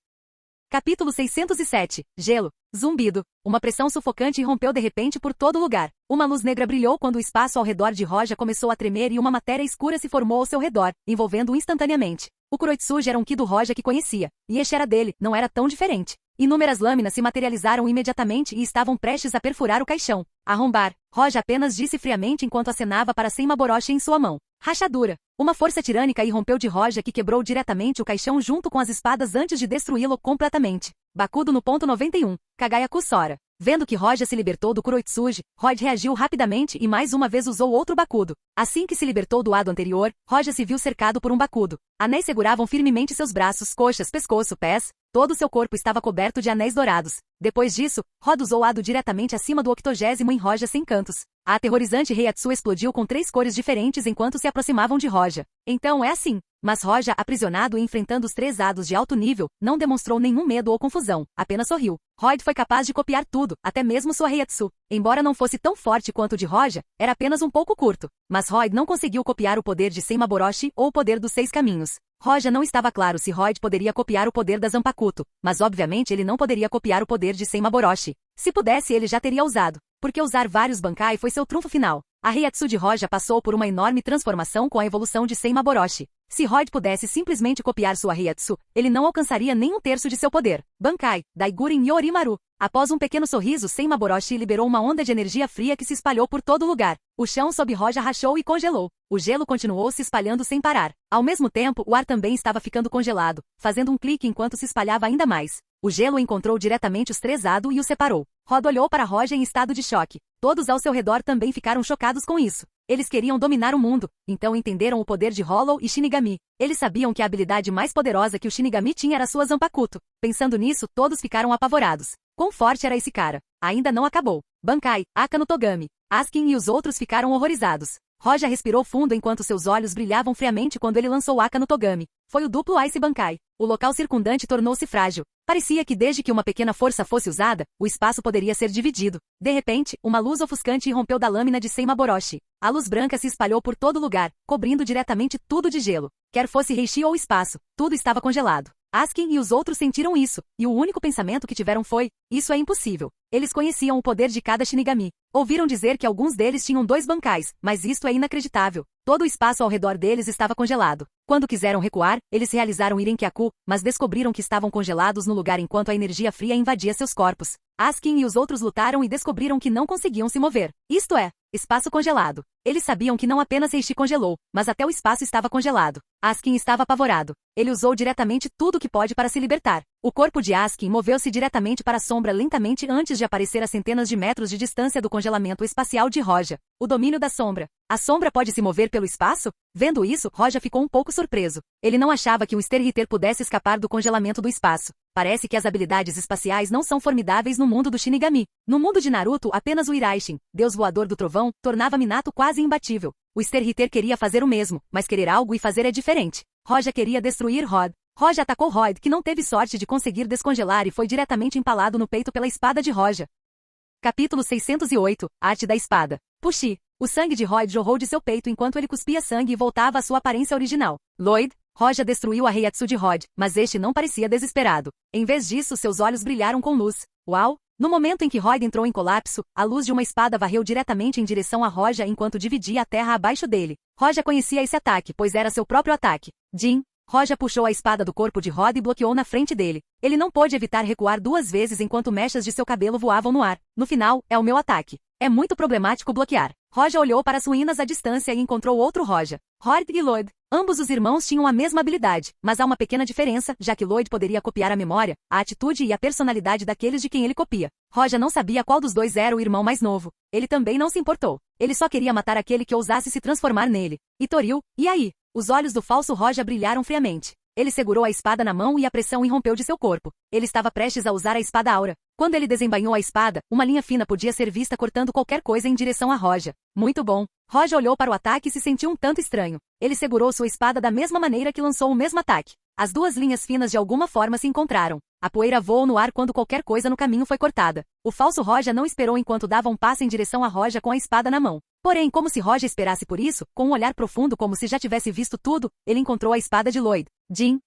Capítulo 607. Gelo. Zumbido. Uma pressão sufocante irrompeu de repente por todo lugar. Uma luz negra brilhou quando o espaço ao redor de Roja começou a tremer e uma matéria escura se formou ao seu redor, envolvendo-o instantaneamente. O Kuroitsuji era um Ki do Roja que conhecia, e este era dele, não era tão diferente. Inúmeras lâminas se materializaram imediatamente e estavam prestes a perfurar o caixão. Arrombar. Roja apenas disse friamente enquanto acenava para Senmaboroshi em sua mão. Rachadura. Uma força tirânica irrompeu de Roja que quebrou diretamente o caixão junto com as espadas antes de destruí-lo completamente. Bakudo no ponto 91. Kagayaku Sora. Vendo que Roja se libertou do Kuroitsuji, Royd reagiu rapidamente e mais uma vez usou outro bakudo. Assim que se libertou do Ado anterior, Roja se viu cercado por um bakudo. Anéis seguravam firmemente seus braços, coxas, pescoço, pés. Todo seu corpo estava coberto de anéis dourados. Depois disso, Rod usou o Ado diretamente acima do 80º em Roja sem cantos. A aterrorizante Reiatsu explodiu com 3 cores diferentes enquanto se aproximavam de Roja. Então é assim. Mas Roja, aprisionado e enfrentando os 3 Ados de alto nível, não demonstrou nenhum medo ou confusão, apenas sorriu. Royd foi capaz de copiar tudo, até mesmo sua Reiatsu. Embora não fosse tão forte quanto o de Roja, era apenas um pouco curto. Mas Royd não conseguiu copiar o poder de Senmaboroshi ou o poder dos 6 caminhos. Roja não estava claro se Royd poderia copiar o poder da Zanpakuto, mas obviamente ele não poderia copiar o poder de Senmaboroshi. Se pudesse ele já teria usado, porque usar vários Bankai foi seu trunfo final. A Reiatsu de Roja passou por uma enorme transformação com a evolução de Senmaboroshi. Se Royd pudesse simplesmente copiar sua Reiatsu, ele não alcançaria nem um terço de seu poder. Bankai, Daigurin Yorimaru. Após um pequeno sorriso, Senmaboroshi liberou uma onda de energia fria que se espalhou por todo o lugar. O chão sob Roja rachou e congelou. O gelo continuou se espalhando sem parar. Ao mesmo tempo, o ar também estava ficando congelado, fazendo um clique enquanto se espalhava ainda mais. O gelo encontrou diretamente os 3 Ado e os separou. Rod olhou para Roja em estado de choque. Todos ao seu redor também ficaram chocados com isso. Eles queriam dominar o mundo, então entenderam o poder de Hollow e Shinigami. Eles sabiam que a habilidade mais poderosa que o Shinigami tinha era sua Zanpakuto. Pensando nisso, todos ficaram apavorados. Quão forte era esse cara? Ainda não acabou. Bankai, Aka no Togami, Askin e os outros ficaram horrorizados. Roja respirou fundo enquanto seus olhos brilhavam friamente quando ele lançou Aka no Togami. Foi o duplo Ice Bankai. O local circundante tornou-se frágil. Parecia que desde que uma pequena força fosse usada, o espaço poderia ser dividido. De repente, uma luz ofuscante irrompeu da lâmina de Senmaboroshi. A luz branca se espalhou por todo lugar, cobrindo diretamente tudo de gelo. Quer fosse Reishi ou espaço, tudo estava congelado. Askin e os outros sentiram isso, e o único pensamento que tiveram foi: isso é impossível. Eles conheciam o poder de cada Shinigami. Ouviram dizer que alguns deles tinham 2 Bankais, mas isto é inacreditável. Todo o espaço ao redor deles estava congelado. Quando quiseram recuar, eles realizaram Irenkyaku, mas descobriram que estavam congelados no lugar enquanto a energia fria invadia seus corpos. Askin e os outros lutaram e descobriram que não conseguiam se mover. Isto é, espaço congelado. Eles sabiam que não apenas Reishi congelou, mas até o espaço estava congelado. Askin estava apavorado. Ele usou diretamente tudo que pode para se libertar. O corpo de Askin moveu-se diretamente para a sombra lentamente antes de aparecer a centenas de metros de distância do congelamento espacial de Roja. O domínio da sombra. A sombra pode se mover pelo espaço? Vendo isso, Roja ficou um pouco surpreso. Ele não achava que um Sterhitter pudesse escapar do congelamento do espaço. Parece que as habilidades espaciais não são formidáveis no mundo do Shinigami. No mundo de Naruto, apenas o Iraishin, deus voador do trovão, tornava Minato quase imbatível. O Sterhitter queria fazer o mesmo, mas querer algo e fazer é diferente. Roja queria destruir Rod. Roja atacou Rod, que não teve sorte de conseguir descongelar e foi diretamente empalado no peito pela espada de Roja. Capítulo 608, Arte da Espada. Puxi. O sangue de Rod jorrou de seu peito enquanto ele cuspia sangue e voltava à sua aparência original. Lloyd. Roja destruiu a Reiatsu de Rod, mas este não parecia desesperado. Em vez disso, seus olhos brilharam com luz. Uau! No momento em que Rod entrou em colapso, a luz de uma espada varreu diretamente em direção a Roja enquanto dividia a terra abaixo dele. Roja conhecia esse ataque, pois era seu próprio ataque. Jin. Roja puxou a espada do corpo de Rod e bloqueou na frente dele. Ele não pôde evitar recuar 2 vezes enquanto mechas de seu cabelo voavam no ar. No final, é o meu ataque. É muito problemático bloquear. Roja olhou para as ruínas à distância e encontrou outro Roja. Rod e Lloyd. Ambos os irmãos tinham a mesma habilidade, mas há uma pequena diferença, já que Lloyd poderia copiar a memória, a atitude e a personalidade daqueles de quem ele copia. Roja não sabia qual dos dois era o irmão mais novo. Ele também não se importou. Ele só queria matar aquele que ousasse se transformar nele. Itoril, e aí? Os olhos do falso Roja brilharam friamente. Ele segurou a espada na mão e a pressão irrompeu de seu corpo. Ele estava prestes a usar a espada aura. Quando ele desembainhou a espada, uma linha fina podia ser vista cortando qualquer coisa em direção a Roja. Muito bom. Roja olhou para o ataque e se sentiu um tanto estranho. Ele segurou sua espada da mesma maneira que lançou o mesmo ataque. As 2 linhas finas de alguma forma se encontraram. A poeira voou no ar quando qualquer coisa no caminho foi cortada. O falso Roja não esperou enquanto dava um passo em direção a Roja com a espada na mão. Porém, como se Roja esperasse por isso, com um olhar profundo como se já tivesse visto tudo, ele encontrou a espada de Lloyd. Jin.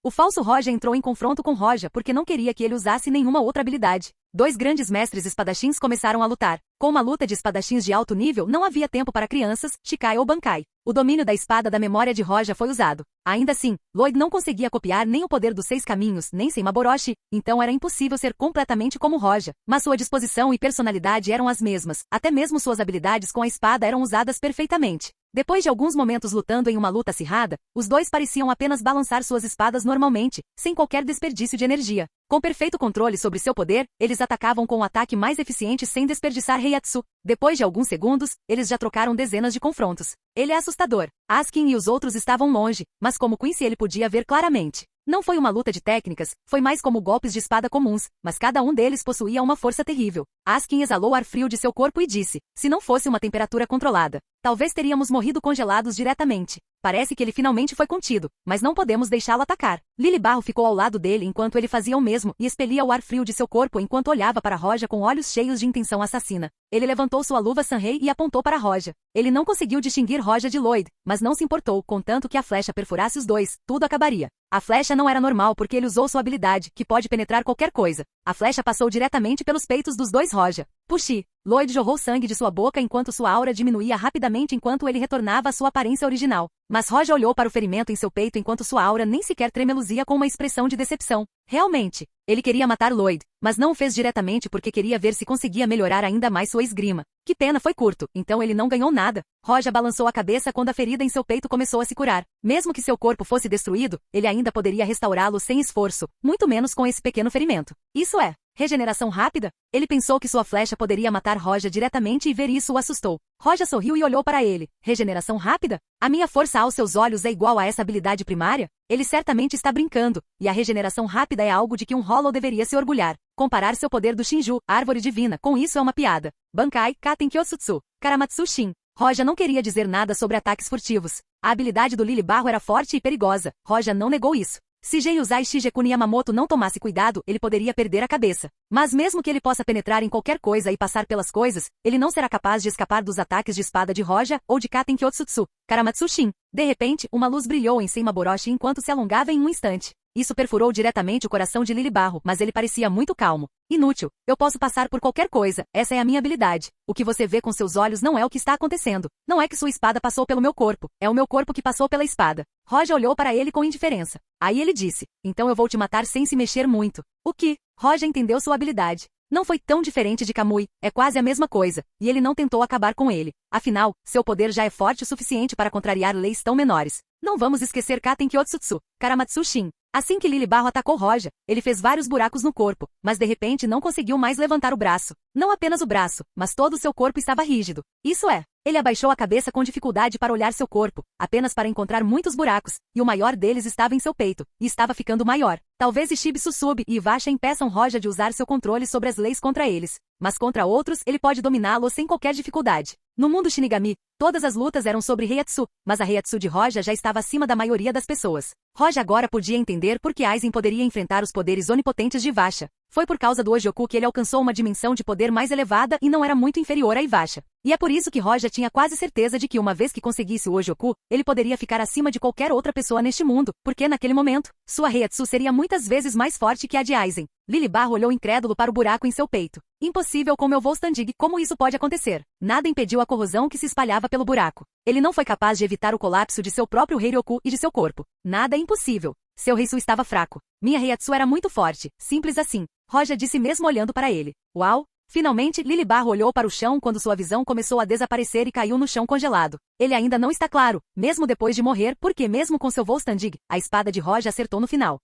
O falso Roja entrou em confronto com Roja porque não queria que ele usasse nenhuma outra habilidade. 2 grandes mestres espadachins começaram a lutar. Com uma luta de espadachins de alto nível, não havia tempo para crianças, Shikai ou Bankai. O domínio da espada da memória de Roja foi usado. Ainda assim, Lloyd não conseguia copiar nem o poder dos 6 caminhos, nem Senmaboroshi, então era impossível ser completamente como Roja. Mas sua disposição e personalidade eram as mesmas, até mesmo suas habilidades com a espada eram usadas perfeitamente. Depois de alguns momentos lutando em uma luta acirrada, os dois pareciam apenas balançar suas espadas normalmente, sem qualquer desperdício de energia. Com perfeito controle sobre seu poder, eles atacavam com um ataque mais eficiente sem desperdiçar Heiatsu. Depois de alguns segundos, eles já trocaram dezenas de confrontos. Ele é assustador. Askin e os outros estavam longe, mas como Quincy ele podia ver claramente. Não foi uma luta de técnicas, foi mais como golpes de espada comuns, mas cada um deles possuía uma força terrível. Askin exalou ar frio de seu corpo e disse, se não fosse uma temperatura controlada, talvez teríamos morrido congelados diretamente. Parece que ele finalmente foi contido, mas não podemos deixá-lo atacar. Lily Barro ficou ao lado dele enquanto ele fazia o mesmo e expelia o ar frio de seu corpo enquanto olhava para Roja com olhos cheios de intenção assassina. Ele levantou sua luva Sanrei e apontou para Roja. Ele não conseguiu distinguir Roja de Lloyd, mas não se importou, contanto que a flecha perfurasse os dois, tudo acabaria. A flecha não era normal porque ele usou sua habilidade, que pode penetrar qualquer coisa. A flecha passou diretamente pelos peitos dos dois Roja. Puxi. Lloyd jorrou sangue de sua boca enquanto sua aura diminuía rapidamente enquanto ele retornava à sua aparência original. Mas Roja olhou para o ferimento em seu peito enquanto sua aura nem sequer tremeluzia com uma expressão de decepção. Realmente, ele queria matar Lloyd, mas não o fez diretamente porque queria ver se conseguia melhorar ainda mais sua esgrima. Que pena, foi curto, então ele não ganhou nada. Roja balançou a cabeça quando a ferida em seu peito começou a se curar. Mesmo que seu corpo fosse destruído, ele ainda poderia restaurá-lo sem esforço, muito menos com esse pequeno ferimento. Isso é regeneração rápida? Ele pensou que sua flecha poderia matar Roja diretamente e ver isso o assustou. Roja sorriu e olhou para ele. Regeneração rápida? A minha força aos seus olhos é igual a essa habilidade primária? Ele certamente está brincando, e a regeneração rápida é algo de que um Hollow deveria se orgulhar. Comparar seu poder do Shinju, árvore divina, com isso é uma piada. Bankai, Katen Kyosutsu, Karamatsu Shin. Roja não queria dizer nada sobre ataques furtivos. A habilidade do Lily Barro era forte e perigosa. Roja não negou isso. Se Jei Uzai Shigeku Yamamoto não tomasse cuidado, ele poderia perder a cabeça. Mas mesmo que ele possa penetrar em qualquer coisa e passar pelas coisas, ele não será capaz de escapar dos ataques de espada de Roja ou de Katen Kyotsutsu, Karamatsu Shin. De repente, uma luz brilhou em Seimaboroshi enquanto se alongava em um instante. Isso perfurou diretamente o coração de Lily Barro, mas ele parecia muito calmo. Inútil. Eu posso passar por qualquer coisa, essa é a minha habilidade. O que você vê com seus olhos não é o que está acontecendo. Não é que sua espada passou pelo meu corpo, é o meu corpo que passou pela espada. Roja olhou para ele com indiferença. Aí ele disse, então eu vou te matar sem se mexer muito. O que? Roja entendeu sua habilidade. Não foi tão diferente de Kamui, é quase a mesma coisa, e ele não tentou acabar com ele. Afinal, seu poder já é forte o suficiente para contrariar leis tão menores. Não vamos esquecer Katen Kyotsutsu, Karamatsu Shin. Assim que Lily Barro atacou Roja, ele fez vários buracos no corpo, mas de repente não conseguiu mais levantar o braço. Não apenas o braço, mas todo o seu corpo estava rígido. Isso é, ele abaixou a cabeça com dificuldade para olhar seu corpo, apenas para encontrar muitos buracos, e o maior deles estava em seu peito, e estava ficando maior. Talvez Ishibe Susube e Ivasha impeçam Roja de usar seu controle sobre as leis contra eles, mas contra outros ele pode dominá-lo sem qualquer dificuldade. No mundo Shinigami, todas as lutas eram sobre Heiatsu, mas a Heiatsu de Roja já estava acima da maioria das pessoas. Roja agora podia entender por que Aizen poderia enfrentar os poderes onipotentes de Ivasha. Foi por causa do Ojioku que ele alcançou uma dimensão de poder mais elevada e não era muito inferior a Ivasha. E é por isso que Roja tinha quase certeza de que uma vez que conseguisse o Ojioku, ele poderia ficar acima de qualquer outra pessoa neste mundo, porque naquele momento, sua Heiatsu seria muitas vezes mais forte que a de Aizen. Lily Barro olhou incrédulo para o buraco em seu peito. Impossível com meu Volstandig, como isso pode acontecer? Nada impediu a corrosão que se espalhava pelo buraco. Ele não foi capaz de evitar o colapso de seu próprio Heiryoku e de seu corpo. Nada é impossível. Seu Heisu estava fraco. Minha Heiatsu era muito forte, simples assim. Roja disse mesmo olhando para ele. Uau! Finalmente, Lily Barro olhou para o chão quando sua visão começou a desaparecer e caiu no chão congelado. Ele ainda não está claro, mesmo depois de morrer, porque mesmo com seu Volstandig, a espada de Roja acertou no final.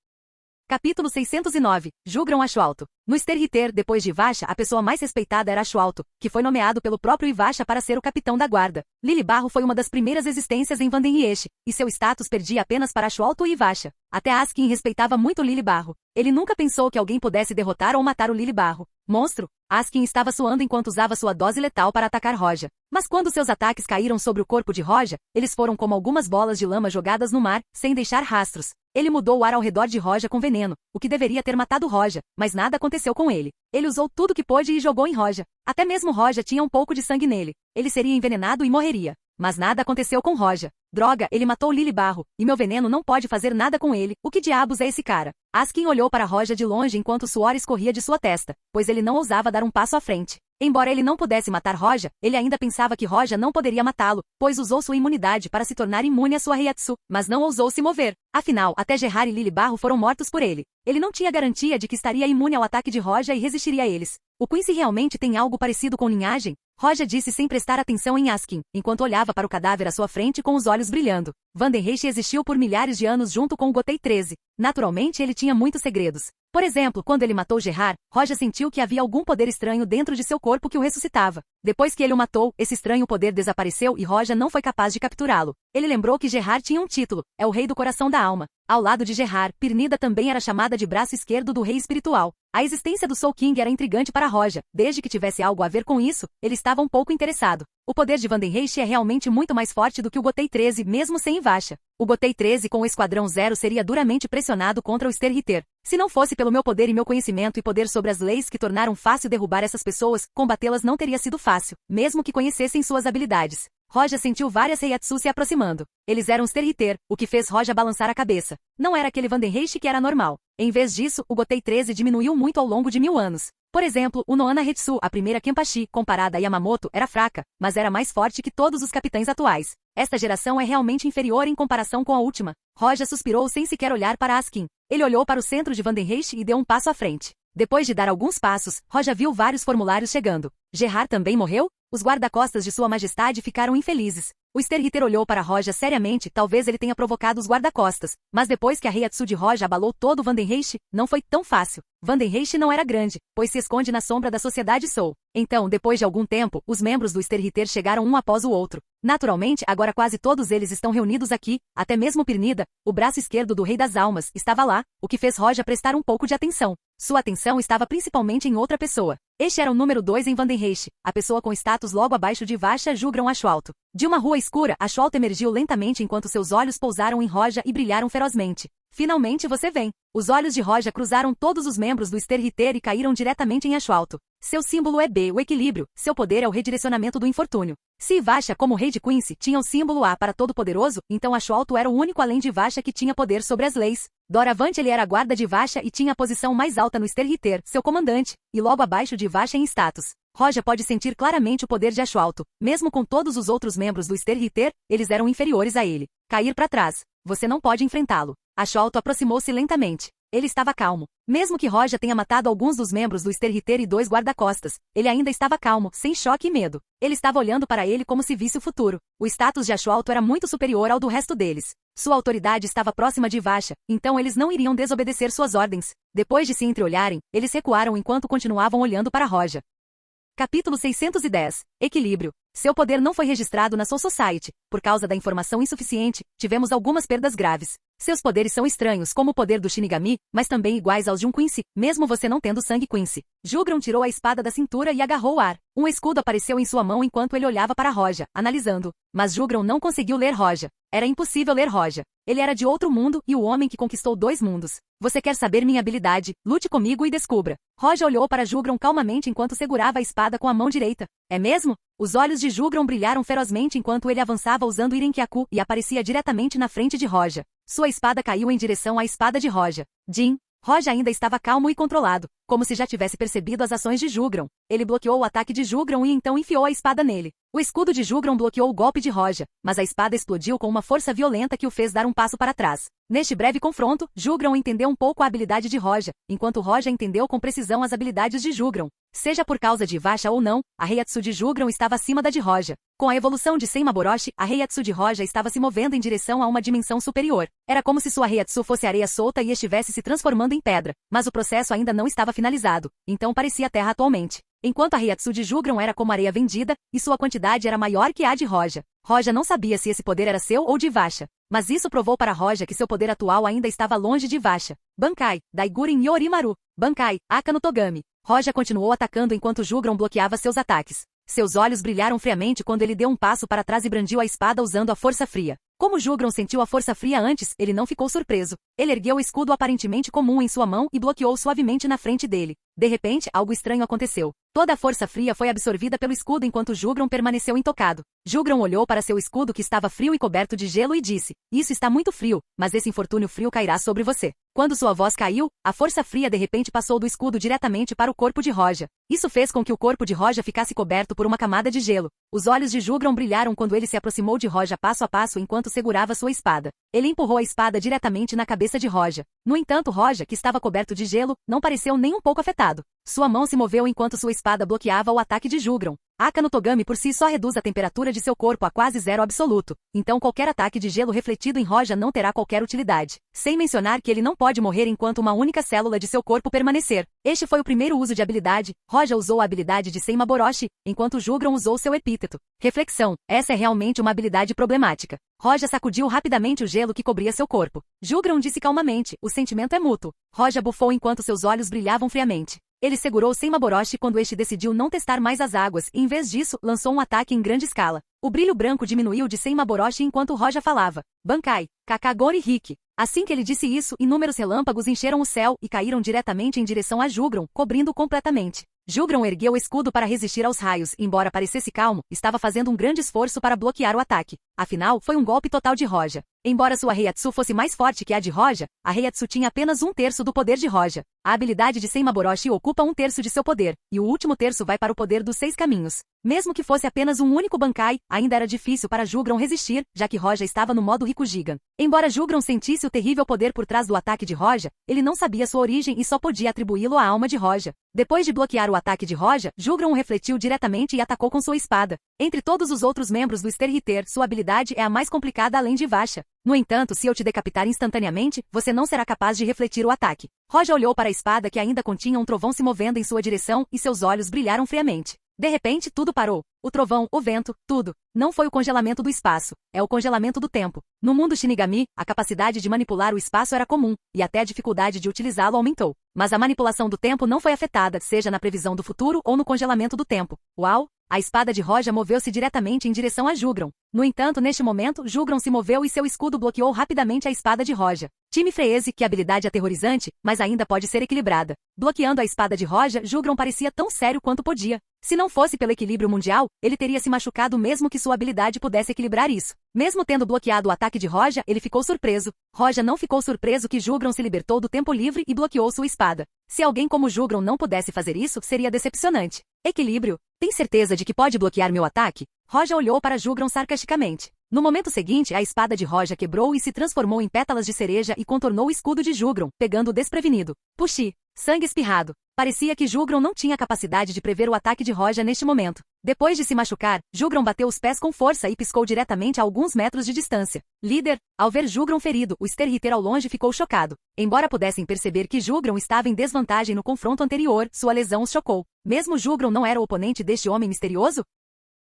Capítulo 609. Julgam Acho Alto. No Sterhitter, depois de Ivasha, a pessoa mais respeitada era Acho Alto, que foi nomeado pelo próprio Ivasha para ser o capitão da guarda. Lily Barro foi uma das primeiras existências em Vandenriesh, e seu status perdia apenas para Acho Alto e Ivasha. Até Askin respeitava muito Lily Barro. Ele nunca pensou que alguém pudesse derrotar ou matar o Lily Barro. Monstro! Askin estava suando enquanto usava sua dose letal para atacar Roja. Mas quando seus ataques caíram sobre o corpo de Roja, eles foram como algumas bolas de lama jogadas no mar, sem deixar rastros. Ele mudou o ar ao redor de Roja com veneno, o que deveria ter matado Roja, mas nada aconteceu com ele. Ele usou tudo que pôde e jogou em Roja. Até mesmo Roja tinha um pouco de sangue nele. Ele seria envenenado e morreria. Mas nada aconteceu com Roja. Droga, ele matou Lily Barro, e meu veneno não pode fazer nada com ele. O que diabos é esse cara? Askin olhou para Roja de longe enquanto o suor escorria de sua testa, pois ele não ousava dar um passo à frente. Embora ele não pudesse matar Roja, ele ainda pensava que Roja não poderia matá-lo, pois usou sua imunidade para se tornar imune à sua Heiatsu, mas não ousou se mover. Afinal, até Gerard e Lily Barro foram mortos por ele. Ele não tinha garantia de que estaria imune ao ataque de Roja e resistiria a eles. O Quincy realmente tem algo parecido com linhagem? Roja disse sem prestar atenção em Askin, enquanto olhava para o cadáver à sua frente com os olhos brilhando. Vandenreich existiu por milhares de anos junto com o Gotei 13. Naturalmente, ele tinha muitos segredos. Por exemplo, quando ele matou Gerard, Roja sentiu que havia algum poder estranho dentro de seu corpo que o ressuscitava. Depois que ele o matou, esse estranho poder desapareceu e Roja não foi capaz de capturá-lo. Ele lembrou que Gerard tinha um título, é o Rei do Coração da Alma. Ao lado de Gerard, Pirnida também era chamada de braço esquerdo do Rei Espiritual. A existência do Soul King era intrigante para Roja. Desde que tivesse algo a ver com isso, ele estava um pouco interessado. O poder de Vandenreich é realmente muito mais forte do que o Gotei 13, mesmo sem Ivasha. O Gotei 13 com o Esquadrão Zero seria duramente pressionado contra o Sterhitter. Se não fosse pelo meu poder e meu conhecimento e poder sobre as leis que tornaram fácil derrubar essas pessoas, combatê-las não teria sido fácil, mesmo que conhecessem suas habilidades. Roja sentiu várias Heiatsu se aproximando. Eles eram Sterhitter, o que fez Roja balançar a cabeça. Não era aquele Vandenreich que era normal. Em vez disso, o Gotei 13 diminuiu muito ao longo de 1000 anos. Por exemplo, o Noana Hetsu, a primeira Kenpachi, comparada a Yamamoto, era fraca, mas era mais forte que todos os capitães atuais. Esta geração é realmente inferior em comparação com a última. Roja suspirou sem sequer olhar para Askin. Ele olhou para o centro de Vandenreich e deu um passo à frente. Depois de dar alguns passos, Roja viu vários formulários chegando. Gerard também morreu? Os guarda-costas de Sua Majestade ficaram infelizes. O Sterhitter olhou para Roja seriamente, talvez ele tenha provocado os guarda-costas. Mas depois que a Heiatsu de Roja abalou todo o Vandenreich, não foi tão fácil. Vandenreich não era grande, pois se esconde na sombra da Sociedade Soul. Então, depois de algum tempo, os membros do Sterhitter chegaram um após o outro. Naturalmente, agora quase todos eles estão reunidos aqui, até mesmo Pirnida, o braço esquerdo do Rei das Almas, estava lá, o que fez Roja prestar um pouco de atenção. Sua atenção estava principalmente em outra pessoa. Este era o número 2 em Vandenreich, a pessoa com status logo abaixo de Ivasha Jugron Ashwalto. De uma rua escura, Ashwalto emergiu lentamente enquanto seus olhos pousaram em Roja e brilharam ferozmente. Finalmente você vem. Os olhos de Roja cruzaram todos os membros do Sterhitter e caíram diretamente em Ashwalto. Seu símbolo é B, o equilíbrio, seu poder é o redirecionamento do infortúnio. Se Ivasha, como rei de Quincy, tinha o símbolo A para Todo-Poderoso, então Ashwalto era o único além de Ivasha que tinha poder sobre as leis. Doravante ele era a guarda de Ivasha e tinha a posição mais alta no Sterhitter, seu comandante, e logo abaixo de Ivasha em status. Roja pode sentir claramente o poder de Ashwalto. Mesmo com todos os outros membros do Sterhitter, eles eram inferiores a ele. Cair para trás. Você não pode enfrentá-lo. Ashwalto aproximou-se lentamente. Ele estava calmo. Mesmo que Roja tenha matado alguns dos membros do Sterhitter e 2 guarda-costas, ele ainda estava calmo, sem choque e medo. Ele estava olhando para ele como se visse o futuro. O status de Ashwalto era muito superior ao do resto deles. Sua autoridade estava próxima de Ivasha, então eles não iriam desobedecer suas ordens. Depois de se entreolharem, eles recuaram enquanto continuavam olhando para Roja. Capítulo 610. Equilíbrio. Seu poder não foi registrado na Soul Society. Por causa da informação insuficiente, tivemos algumas perdas graves. Seus poderes são estranhos, como o poder do Shinigami, mas também iguais aos de um Quincy, mesmo você não tendo sangue Quincy. Jugron tirou a espada da cintura e agarrou o ar. Um escudo apareceu em sua mão enquanto ele olhava para Roja, analisando. Mas Jugron não conseguiu ler Roja. Era impossível ler Roja. Ele era de outro mundo e o homem que conquistou 2 mundos. Você quer saber minha habilidade? Lute comigo e descubra. Roja olhou para Jugron calmamente enquanto segurava a espada com a mão direita. É mesmo? Os olhos de Jugron brilharam ferozmente enquanto ele avançava usando Irenkyaku e aparecia diretamente na frente de Roja. Sua espada caiu em direção à espada de Roja. Jin. Roja ainda estava calmo e controlado, como se já tivesse percebido as ações de Jugron. Ele bloqueou o ataque de Jugron e então enfiou a espada nele. O escudo de Jugron bloqueou o golpe de Roja, mas a espada explodiu com uma força violenta que o fez dar um passo para trás. Neste breve confronto, Jugron entendeu um pouco a habilidade de Roja, enquanto Roja entendeu com precisão as habilidades de Jugron. Seja por causa de Ivasha ou não, a Heiatsu de Jugron estava acima da de Roja. Com a evolução de Senmaboroshi, a Heiatsu de Roja estava se movendo em direção a uma dimensão superior. Era como se sua Heiatsu fosse areia solta e estivesse se transformando em pedra, mas o processo ainda não estava finalizado, então parecia terra atualmente. Enquanto a Heiatsu de Jugron era como areia vendida, e sua quantidade era maior que a de Roja. Roja não sabia se esse poder era seu ou de Ivasha, mas isso provou para Roja que seu poder atual ainda estava longe de Ivasha. Bankai, Daiguren Yorimaru. Bankai, Aka no Togami. Roja continuou atacando enquanto Jugron bloqueava seus ataques. Seus olhos brilharam friamente quando ele deu um passo para trás e brandiu a espada usando a força fria. Como Jugron sentiu a força fria antes, ele não ficou surpreso. Ele ergueu o escudo aparentemente comum em sua mão e bloqueou suavemente na frente dele. De repente, algo estranho aconteceu. Toda a força fria foi absorvida pelo escudo enquanto Jugron permaneceu intocado. Jugron olhou para seu escudo que estava frio e coberto de gelo e disse: "Isso está muito frio, mas esse infortúnio frio cairá sobre você." Quando sua voz caiu, a força fria de repente passou do escudo diretamente para o corpo de Roja. Isso fez com que o corpo de Roja ficasse coberto por uma camada de gelo. Os olhos de Jugron brilharam quando ele se aproximou de Roja passo a passo enquanto segurava sua espada. Ele empurrou a espada diretamente na cabeça de Roja. No entanto, Roja, que estava coberto de gelo, não pareceu nem um pouco afetado. Sua mão se moveu enquanto sua espada bloqueava o ataque de Jugron. Aka no Togami por si só reduz a temperatura de seu corpo a quase zero absoluto, então qualquer ataque de gelo refletido em Roja não terá qualquer utilidade. Sem mencionar que ele não pode morrer enquanto uma única célula de seu corpo permanecer. Este foi o primeiro uso de habilidade. Roja usou a habilidade de Senmaboroshi, enquanto Jugron usou seu epíteto. Reflexão: essa é realmente uma habilidade problemática. Roja sacudiu rapidamente o gelo que cobria seu corpo. Jugron disse calmamente: o sentimento é mútuo. Roja bufou enquanto seus olhos brilhavam friamente. Ele segurou Senmaboroshi quando este decidiu não testar mais as águas e, em vez disso, lançou um ataque em grande escala. O brilho branco diminuiu de Senmaboroshi enquanto Roja falava. Bankai, Kakagori Hiki. Assim que ele disse isso, inúmeros relâmpagos encheram o céu e caíram diretamente em direção a Jugron, cobrindo-o completamente. Jugron ergueu o escudo para resistir aos raios, embora parecesse calmo, estava fazendo um grande esforço para bloquear o ataque. Afinal, foi um golpe total de Roja. Embora sua Heiatsu fosse mais forte que a de Roja, a Heiatsu tinha apenas 1/3 do poder de Roja. A habilidade de Senmaboroshi ocupa 1/3 de seu poder, e o último terço vai para o poder dos 6 caminhos. Mesmo que fosse apenas um único Bankai, ainda era difícil para Jugron resistir, já que Roja estava no modo Rikujigan. Embora Jugron sentisse o terrível poder por trás do ataque de Roja, ele não sabia sua origem e só podia atribuí-lo à alma de Roja. Depois de bloquear o ataque de Roja, Jugron o refletiu diretamente e atacou com sua espada. Entre todos os outros membros do Sterhitter, sua habilidade é a mais complicada além de Vasha. No entanto, se eu te decapitar instantaneamente, você não será capaz de refletir o ataque. Roja olhou para a espada que ainda continha um trovão se movendo em sua direção e seus olhos brilharam friamente. De repente, tudo parou. O trovão, o vento, tudo. Não foi o congelamento do espaço, é o congelamento do tempo. No mundo Shinigami, a capacidade de manipular o espaço era comum, e até a dificuldade de utilizá-lo aumentou. Mas a manipulação do tempo não foi afetada, seja na previsão do futuro ou no congelamento do tempo. Uau! A espada de Roja moveu-se diretamente em direção a Jugron. No entanto, neste momento, Jugron se moveu e seu escudo bloqueou rapidamente a espada de Roja. Time Freeze, que habilidade aterrorizante, mas ainda pode ser equilibrada. Bloqueando a espada de Roja, Jugron parecia tão sério quanto podia. Se não fosse pelo equilíbrio mundial, ele teria se machucado mesmo que sua habilidade pudesse equilibrar isso. Mesmo tendo bloqueado o ataque de Roja, ele ficou surpreso. Roja não ficou surpreso que Jugron se libertou do tempo livre e bloqueou sua espada. Se alguém como Jugron não pudesse fazer isso, seria decepcionante. Equilíbrio. Tem certeza de que pode bloquear meu ataque? Roja olhou para Jugron sarcasticamente. No momento seguinte, a espada de Roja quebrou e se transformou em pétalas de cereja e contornou o escudo de Jugron, pegando-o desprevenido. Puxi. Sangue espirrado. Parecia que Jugron não tinha capacidade de prever o ataque de Roja neste momento. Depois de se machucar, Jugron bateu os pés com força e piscou diretamente a alguns metros de distância. Líder, ao ver Jugron ferido, o Sterhitter ao longe ficou chocado. Embora pudessem perceber que Jugron estava em desvantagem no confronto anterior, sua lesão os chocou. Mesmo Jugron não era o oponente deste homem misterioso?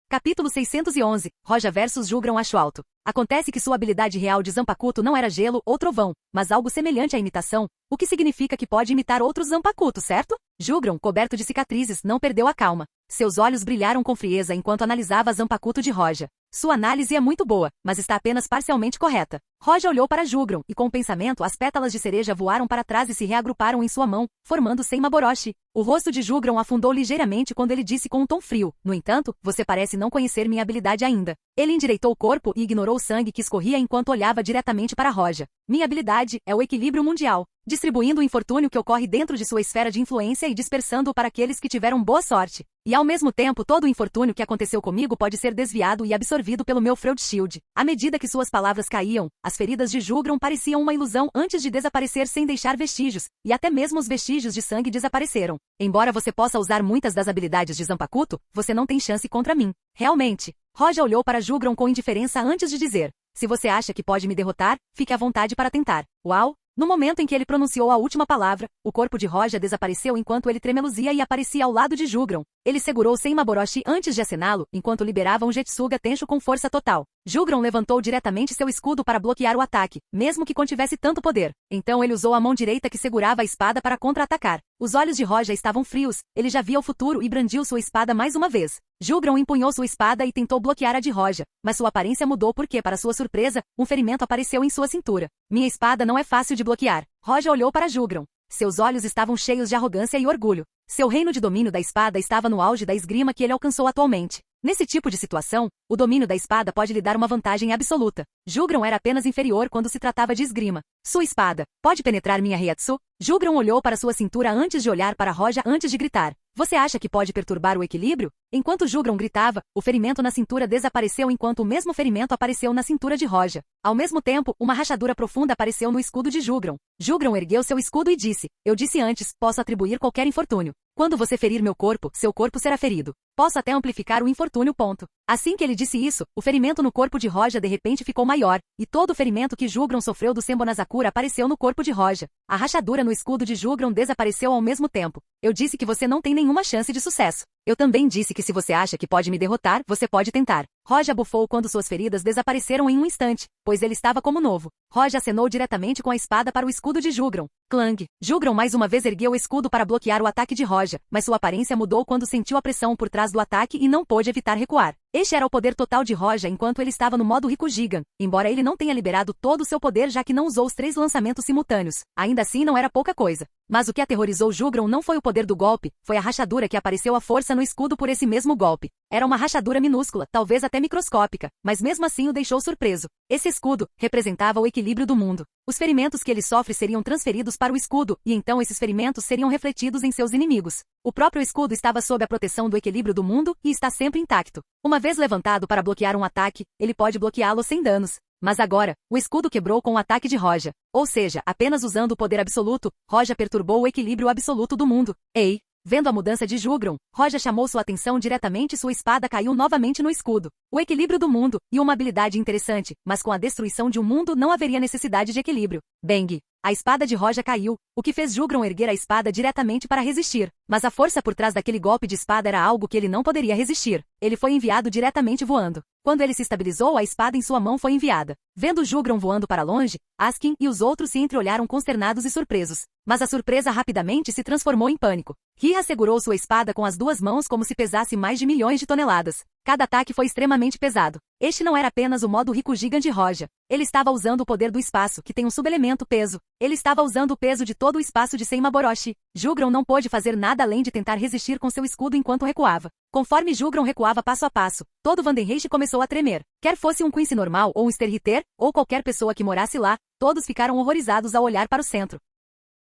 Capítulo 611, Roja vs Jugron Acho Alto. Acontece que sua habilidade real de Zanpakuto não era gelo ou trovão, mas algo semelhante à imitação, o que significa que pode imitar outros Zanpakuto, certo? Jugron, coberto de cicatrizes, não perdeu a calma. Seus olhos brilharam com frieza enquanto analisava a Zanpakuto de Roja. Sua análise é muito boa, mas está apenas parcialmente correta. Roja olhou para Jugron, e com o pensamento as pétalas de cereja voaram para trás e se reagruparam em sua mão, formando Senmaboroshi. O rosto de Jugron afundou ligeiramente quando ele disse com um tom frio: no entanto, você parece não conhecer minha habilidade ainda. Ele endireitou o corpo e ignorou o sangue que escorria enquanto olhava diretamente para Roja. Minha habilidade é o equilíbrio mundial, distribuindo o infortúnio que ocorre dentro de sua esfera de influência e dispersando-o para aqueles que tiveram boa sorte. E ao mesmo tempo todo o infortúnio que aconteceu comigo pode ser desviado e absorvido pelo meu Freud Shield. À medida que suas palavras caíam, as feridas de Jugron pareciam uma ilusão antes de desaparecer sem deixar vestígios, e até mesmo os vestígios de sangue desapareceram. Embora você possa usar muitas das habilidades de Zanpakuto, você não tem chance contra mim. Realmente. Roja olhou para Jugron com indiferença antes de dizer: se você acha que pode me derrotar, fique à vontade para tentar. Uau! No momento em que ele pronunciou a última palavra, o corpo de Roja desapareceu enquanto ele tremeluzia e aparecia ao lado de Jugron. Ele segurou Senmaboroshi antes de acená-lo, enquanto liberava um Jetsuga Tensho com força total. Jugron levantou diretamente seu escudo para bloquear o ataque, mesmo que contivesse tanto poder. Então ele usou a mão direita que segurava a espada para contra-atacar. Os olhos de Roja estavam frios, ele já via o futuro e brandiu sua espada mais uma vez. Jugron empunhou sua espada e tentou bloquear a de Roja, mas sua aparência mudou porque, para sua surpresa, um ferimento apareceu em sua cintura. Minha espada não é fácil de bloquear. Roja olhou para Jugron. Seus olhos estavam cheios de arrogância e orgulho. Seu reino de domínio da espada estava no auge da esgrima que ele alcançou atualmente. Nesse tipo de situação, o domínio da espada pode lhe dar uma vantagem absoluta. Jugron era apenas inferior quando se tratava de esgrima. Sua espada pode penetrar minha Heiatsu? Jugron olhou para sua cintura antes de olhar para Roja antes de gritar. Você acha que pode perturbar o equilíbrio? Enquanto Jugron gritava, o ferimento na cintura desapareceu enquanto o mesmo ferimento apareceu na cintura de Roja. Ao mesmo tempo, uma rachadura profunda apareceu no escudo de Jugron. Jugron ergueu seu escudo e disse: eu disse antes, posso atribuir qualquer infortúnio. Quando você ferir meu corpo, seu corpo será ferido. Posso até amplificar o infortúnio. Assim que ele disse isso, o ferimento no corpo de Roja de repente ficou maior, e todo o ferimento que Jugron sofreu do Sembonazakura apareceu no corpo de Roja. A rachadura no escudo de Jugron desapareceu ao mesmo tempo. Eu disse que você não tem nenhuma chance de sucesso. Eu também disse que se você acha que pode me derrotar, você pode tentar. Roja bufou quando suas feridas desapareceram em um instante, pois ele estava como novo. Roja acenou diretamente com a espada para o escudo de Jugron. Clang! Jugron mais uma vez ergueu o escudo para bloquear o ataque de Roja, mas sua aparência mudou quando sentiu a pressão por trás do ataque e não pôde evitar recuar. Este era o poder total de Roja enquanto ele estava no modo Rikujigan, embora ele não tenha liberado todo o seu poder já que não usou os 3 lançamentos simultâneos. Ainda assim não era pouca coisa. Mas o que aterrorizou Jugron não foi o poder do golpe, foi a rachadura que apareceu à força no escudo por esse mesmo golpe. Era uma rachadura minúscula, talvez até microscópica, mas mesmo assim o deixou surpreso. Esse escudo representava o equilíbrio do mundo. Os ferimentos que ele sofre seriam transferidos para o escudo, e então esses ferimentos seriam refletidos em seus inimigos. O próprio escudo estava sob a proteção do equilíbrio do mundo e está sempre intacto. Uma vez levantado para bloquear um ataque, ele pode bloqueá-lo sem danos. Mas agora, o escudo quebrou com o ataque de Roja. Ou seja, apenas usando o poder absoluto, Roja perturbou o equilíbrio absoluto do mundo. Ei! Vendo a mudança de Jugron, Roja chamou sua atenção diretamente e sua espada caiu novamente no escudo. O equilíbrio do mundo, e uma habilidade interessante, mas com a destruição de um mundo não haveria necessidade de equilíbrio. Bang! A espada de Roja caiu, o que fez Jugron erguer a espada diretamente para resistir. Mas a força por trás daquele golpe de espada era algo que ele não poderia resistir. Ele foi enviado diretamente voando. Quando ele se estabilizou, a espada em sua mão foi enviada. Vendo Jugron voando para longe, Askin e os outros se entreolharam consternados e surpresos. Mas a surpresa rapidamente se transformou em pânico. Ria segurou sua espada com as 2 mãos como se pesasse mais de milhões de toneladas. Cada ataque foi extremamente pesado. Este não era apenas o modo Rikujigan de Roja. Ele estava usando o poder do espaço, que tem um subelemento peso. Ele estava usando o peso de todo o espaço de Senmaboroshi. Jugron não pôde fazer nada além de tentar resistir com seu escudo enquanto recuava. Conforme Jugron recuava passo a passo, todo Vandenreich começou a tremer. Quer fosse um Quincy normal ou um Sterhitter, ou qualquer pessoa que morasse lá, todos ficaram horrorizados ao olhar para o centro.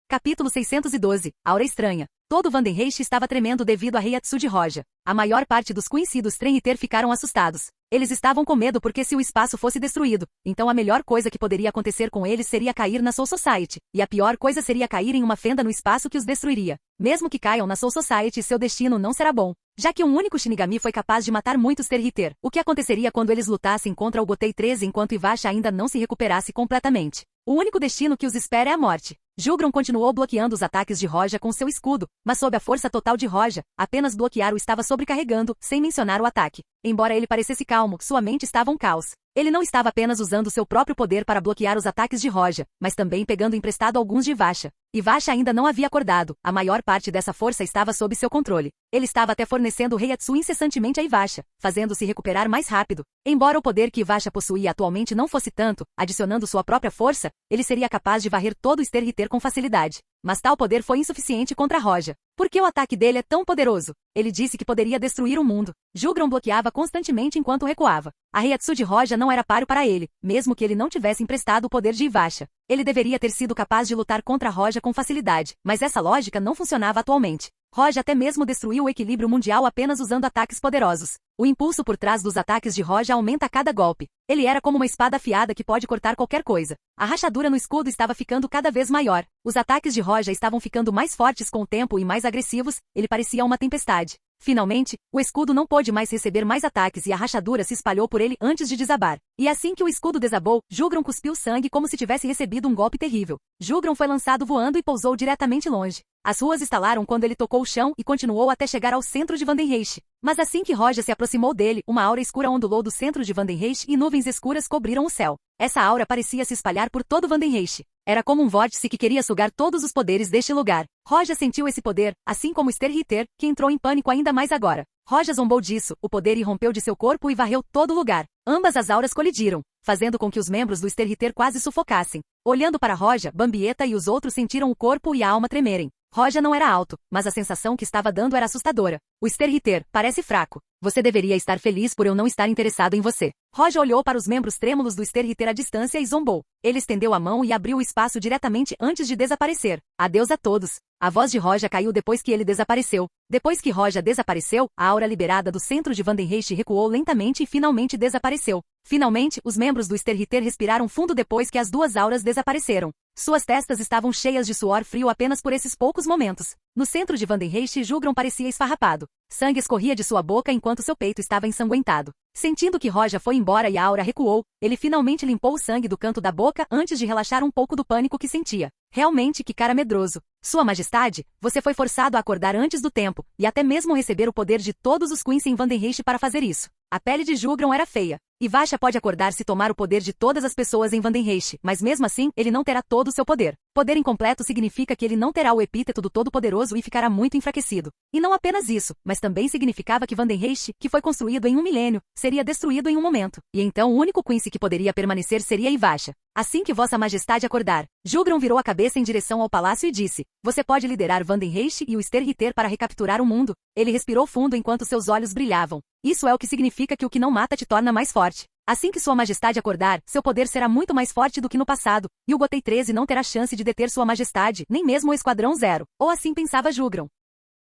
Capítulo 612. Aura Estranha. Todo Vandenreich estava tremendo devido a Reiatsu de Roja. A maior parte dos Quincy e dos Sterhitter ficaram assustados. Eles estavam com medo porque se o espaço fosse destruído, então a melhor coisa que poderia acontecer com eles seria cair na Soul Society, e a pior coisa seria cair em uma fenda no espaço que os destruiria. Mesmo que caiam na Soul Society, seu destino não será bom, já que um único Shinigami foi capaz de matar muitos Sterhitter. O que aconteceria quando eles lutassem contra o Gotei 13 enquanto Ivasha ainda não se recuperasse completamente? O único destino que os espera é a morte. Jugron continuou bloqueando os ataques de Roja com seu escudo, mas sob a força total de Roja, apenas bloquear o estava sobrecarregando, sem mencionar o ataque. Embora ele parecesse calmo, sua mente estava um caos. Ele não estava apenas usando seu próprio poder para bloquear os ataques de Roja, mas também pegando emprestado alguns de Ivasha. Ivasha ainda não havia acordado, a maior parte dessa força estava sob seu controle. Ele estava até fornecendo Reiatsu incessantemente a Ivasha, fazendo-se recuperar mais rápido. Embora o poder que Ivasha possuía atualmente não fosse tanto, adicionando sua própria força, ele seria capaz de varrer todo o Sterhitter com facilidade. Mas tal poder foi insuficiente contra Roja. Por que o ataque dele é tão poderoso? Ele disse que poderia destruir o mundo. Jugron bloqueava constantemente enquanto recuava. A Reiatsu de Roja não era páreo para ele, mesmo que ele não tivesse emprestado o poder de Ivasha. Ele deveria ter sido capaz de lutar contra Roja com facilidade, mas essa lógica não funcionava atualmente. Roja até mesmo destruiu o equilíbrio mundial apenas usando ataques poderosos. O impulso por trás dos ataques de Roja aumenta a cada golpe. Ele era como uma espada afiada que pode cortar qualquer coisa. A rachadura no escudo estava ficando cada vez maior. Os ataques de Roja estavam ficando mais fortes com o tempo e mais agressivos, ele parecia uma tempestade. Finalmente, o escudo não pôde mais receber mais ataques e a rachadura se espalhou por ele antes de desabar. E assim que o escudo desabou, Jugron cuspiu sangue como se tivesse recebido um golpe terrível. Jugron foi lançado voando e pousou diretamente longe. As ruas estalaram quando ele tocou o chão e continuou até chegar ao centro de Vandenreich. Mas assim que Roja se aproximou dele, uma aura escura ondulou do centro de Vandenreich e nuvens escuras cobriram o céu. Essa aura parecia se espalhar por todo Vandenreich. Era como um vórtice que queria sugar todos os poderes deste lugar. Roja sentiu esse poder, assim como Sterhitter, que entrou em pânico ainda mais agora. Roja zombou disso, o poder irrompeu de seu corpo e varreu todo o lugar. Ambas as auras colidiram, fazendo com que os membros do Sterhitter quase sufocassem. Olhando para Roja, Bambieta e os outros sentiram o corpo e a alma tremerem. Roja não era alto, mas a sensação que estava dando era assustadora. O Sterhitter parece fraco. Você deveria estar feliz por eu não estar interessado em você. Roja olhou para os membros trêmulos do Sterhitter à distância e zombou. Ele estendeu a mão e abriu o espaço diretamente antes de desaparecer. Adeus a todos. A voz de Roja caiu depois que ele desapareceu. Depois que Roja desapareceu, a aura liberada do centro de Vandenreich recuou lentamente e finalmente desapareceu. Finalmente, os membros do Sterhitter respiraram fundo depois que as duas auras desapareceram. Suas testas estavam cheias de suor frio apenas por esses poucos momentos. No centro de Vandenreich, Jugron parecia esfarrapado. Sangue escorria de sua boca enquanto seu peito estava ensanguentado. Sentindo que Roja foi embora e a aura recuou, ele finalmente limpou o sangue do canto da boca antes de relaxar um pouco do pânico que sentia. Realmente, que cara medroso. Sua Majestade, você foi forçado a acordar antes do tempo, e até mesmo receber o poder de todos os Queens em Vandenreich para fazer isso. A pele de Jugron era feia. Ivasha pode acordar se tomar o poder de todas as pessoas em Vandenreich, mas mesmo assim, ele não terá todo o seu poder. Poder incompleto significa que ele não terá o epíteto do Todo-Poderoso e ficará muito enfraquecido. E não apenas isso, mas também significava que Vandenreich, que foi construído em um milênio, seria destruído em um momento. E então o único Quincy que poderia permanecer seria Ivasha. Assim que Vossa Majestade acordar, Jugron virou a cabeça em direção ao palácio e disse: Você pode liderar Vandenreich e o Sterhitter para recapturar o mundo. Ele respirou fundo enquanto seus olhos brilhavam. Isso é o que significa que o que não mata te torna mais forte. Assim que Sua Majestade acordar, seu poder será muito mais forte do que no passado, e o Gotei 13 não terá chance de deter Sua Majestade, nem mesmo o Esquadrão Zero. Ou assim pensava Jugron.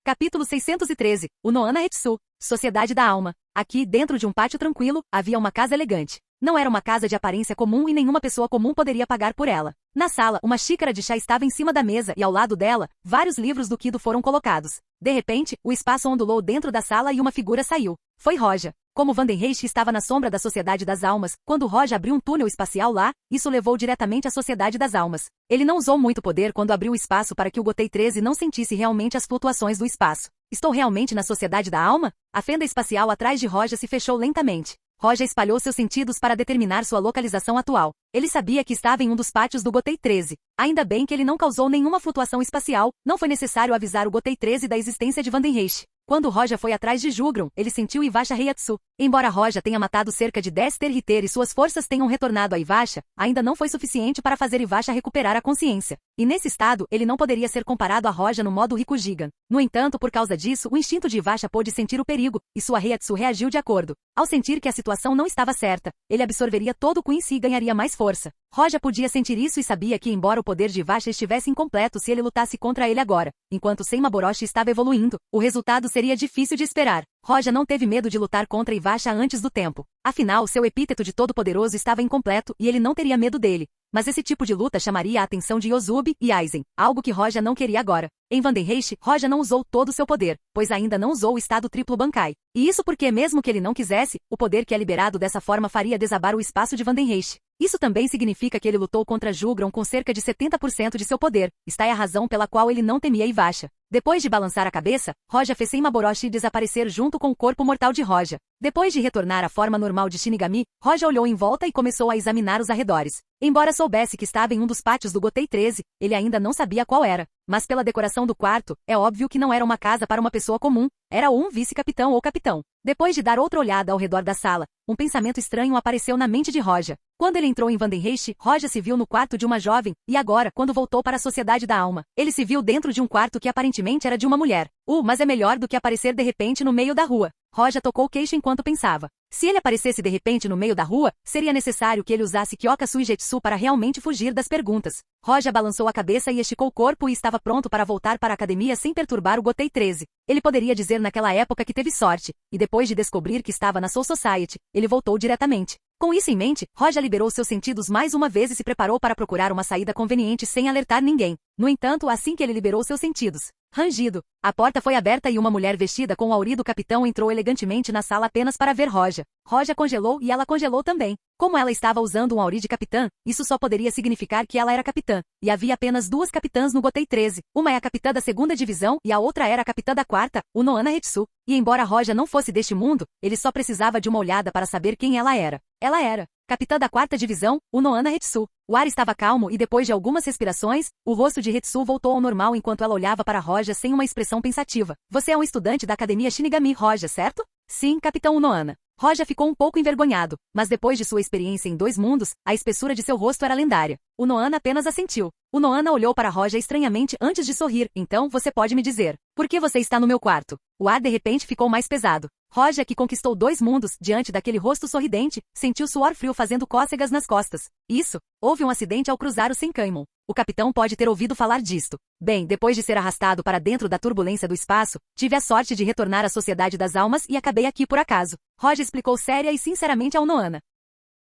Capítulo 613. O Noana Hetsu. Sociedade da Alma. Aqui, dentro de um pátio tranquilo, havia uma casa elegante. Não era uma casa de aparência comum e nenhuma pessoa comum poderia pagar por ela. Na sala, uma xícara de chá estava em cima da mesa e ao lado dela, vários livros do Kido foram colocados. De repente, o espaço ondulou dentro da sala e uma figura saiu. Foi Roja. Como Vandenreich estava na sombra da Sociedade das Almas, quando Roja abriu um túnel espacial lá, isso levou diretamente à Sociedade das Almas. Ele não usou muito poder quando abriu o espaço para que o Gotei 13 não sentisse realmente as flutuações do espaço. Estou realmente na Sociedade da Alma? A fenda espacial atrás de Roja se fechou lentamente. Roja espalhou seus sentidos para determinar sua localização atual. Ele sabia que estava em um dos pátios do Gotei 13. Ainda bem que ele não causou nenhuma flutuação espacial, não foi necessário avisar o Gotei 13 da existência de Vandenreich. Quando Roja foi atrás de Jugron, ele sentiu Ivasha Heiatsu. Embora Roja tenha matado cerca de 10 Sterhitter e suas forças tenham retornado a Ivasha, ainda não foi suficiente para fazer Ivasha recuperar a consciência. E nesse estado, ele não poderia ser comparado a Roja no modo Rikujigan. No entanto, por causa disso, o instinto de Ivasha pôde sentir o perigo, e sua Heiatsu reagiu de acordo. Ao sentir que a situação não estava certa, ele absorveria todo o Quincy e ganharia mais força. Roja podia sentir isso e sabia que embora o poder de Ivasha estivesse incompleto se ele lutasse contra ele agora, enquanto Senmaboroshi estava evoluindo, o resultado seria difícil de esperar. Roja não teve medo de lutar contra Ivasha antes do tempo. Afinal, seu epíteto de todo-poderoso estava incompleto e ele não teria medo dele. Mas esse tipo de luta chamaria a atenção de Yozubi e Aizen, algo que Roja não queria agora. Em Vandenreich, Roja não usou todo o seu poder, pois ainda não usou o estado triplo Bankai. E isso porque mesmo que ele não quisesse, o poder que é liberado dessa forma faria desabar o espaço de Vandenreich. Isso também significa que ele lutou contra Jugron com cerca de 70% de seu poder. Está aí a razão pela qual ele não temia Ivasha. Depois de balançar a cabeça, Roja fez Senmaboroshi desaparecer junto com o corpo mortal de Roja. Depois de retornar à forma normal de Shinigami, Roja olhou em volta e começou a examinar os arredores. Embora soubesse que estava em um dos pátios do Gotei 13, ele ainda não sabia qual era. Mas pela decoração do quarto, é óbvio que não era uma casa para uma pessoa comum, era um vice-capitão ou capitão. Depois de dar outra olhada ao redor da sala, um pensamento estranho apareceu na mente de Roja. Quando ele entrou em Vandenreich, Roja se viu no quarto de uma jovem, e agora, quando voltou para a Sociedade da Alma, ele se viu dentro de um quarto que aparentemente era de uma mulher. Mas é melhor do que aparecer de repente no meio da rua. Roja tocou o queixo enquanto pensava. Se ele aparecesse de repente no meio da rua, seria necessário que ele usasse Kyoka Suigetsu para realmente fugir das perguntas. Roja balançou a cabeça e esticou o corpo e estava pronto para voltar para a academia sem perturbar o Gotei 13. Ele poderia dizer naquela época que teve sorte, e depois de descobrir que estava na Soul Society, ele voltou diretamente. Com isso em mente, Roja liberou seus sentidos mais uma vez e se preparou para procurar uma saída conveniente sem alertar ninguém. No entanto, assim que ele liberou seus sentidos, rangido, a porta foi aberta e uma mulher vestida com o auri do capitão entrou elegantemente na sala apenas para ver Roja. Roja congelou e ela congelou também. Como ela estava usando um auri de capitã, isso só poderia significar que ela era capitã. E havia apenas duas capitãs no Gotei 13. Uma é a capitã da 2ª divisão e a outra era a capitã da 4ª, o Noana Hetsu. E embora Roja não fosse deste mundo, ele só precisava de uma olhada para saber quem ela era. Ela era capitã da 4ª divisão, o Noana Hetsu. O ar estava calmo e depois de algumas respirações, o rosto de Hetsu voltou ao normal enquanto ela olhava para Roja sem uma expressão pensativa. Você é um estudante da Academia Shinigami Roja, certo? Sim, capitão Unoana. Roja ficou um pouco envergonhado, mas depois de sua experiência em 2 mundos, a espessura de seu rosto era lendária. O Noana apenas assentiu. O Noana olhou para Roja estranhamente antes de sorrir. Então, você pode me dizer, por que você está no meu quarto? O ar de repente ficou mais pesado. Roja, que conquistou 2 mundos, diante daquele rosto sorridente, sentiu suor frio fazendo cócegas nas costas. Isso, houve um acidente ao cruzar o Senkaimon. O capitão pode ter ouvido falar disto. Bem, depois de ser arrastado para dentro da turbulência do espaço, tive a sorte de retornar à Sociedade das Almas e acabei aqui por acaso. Roja explicou séria e sinceramente ao Noana.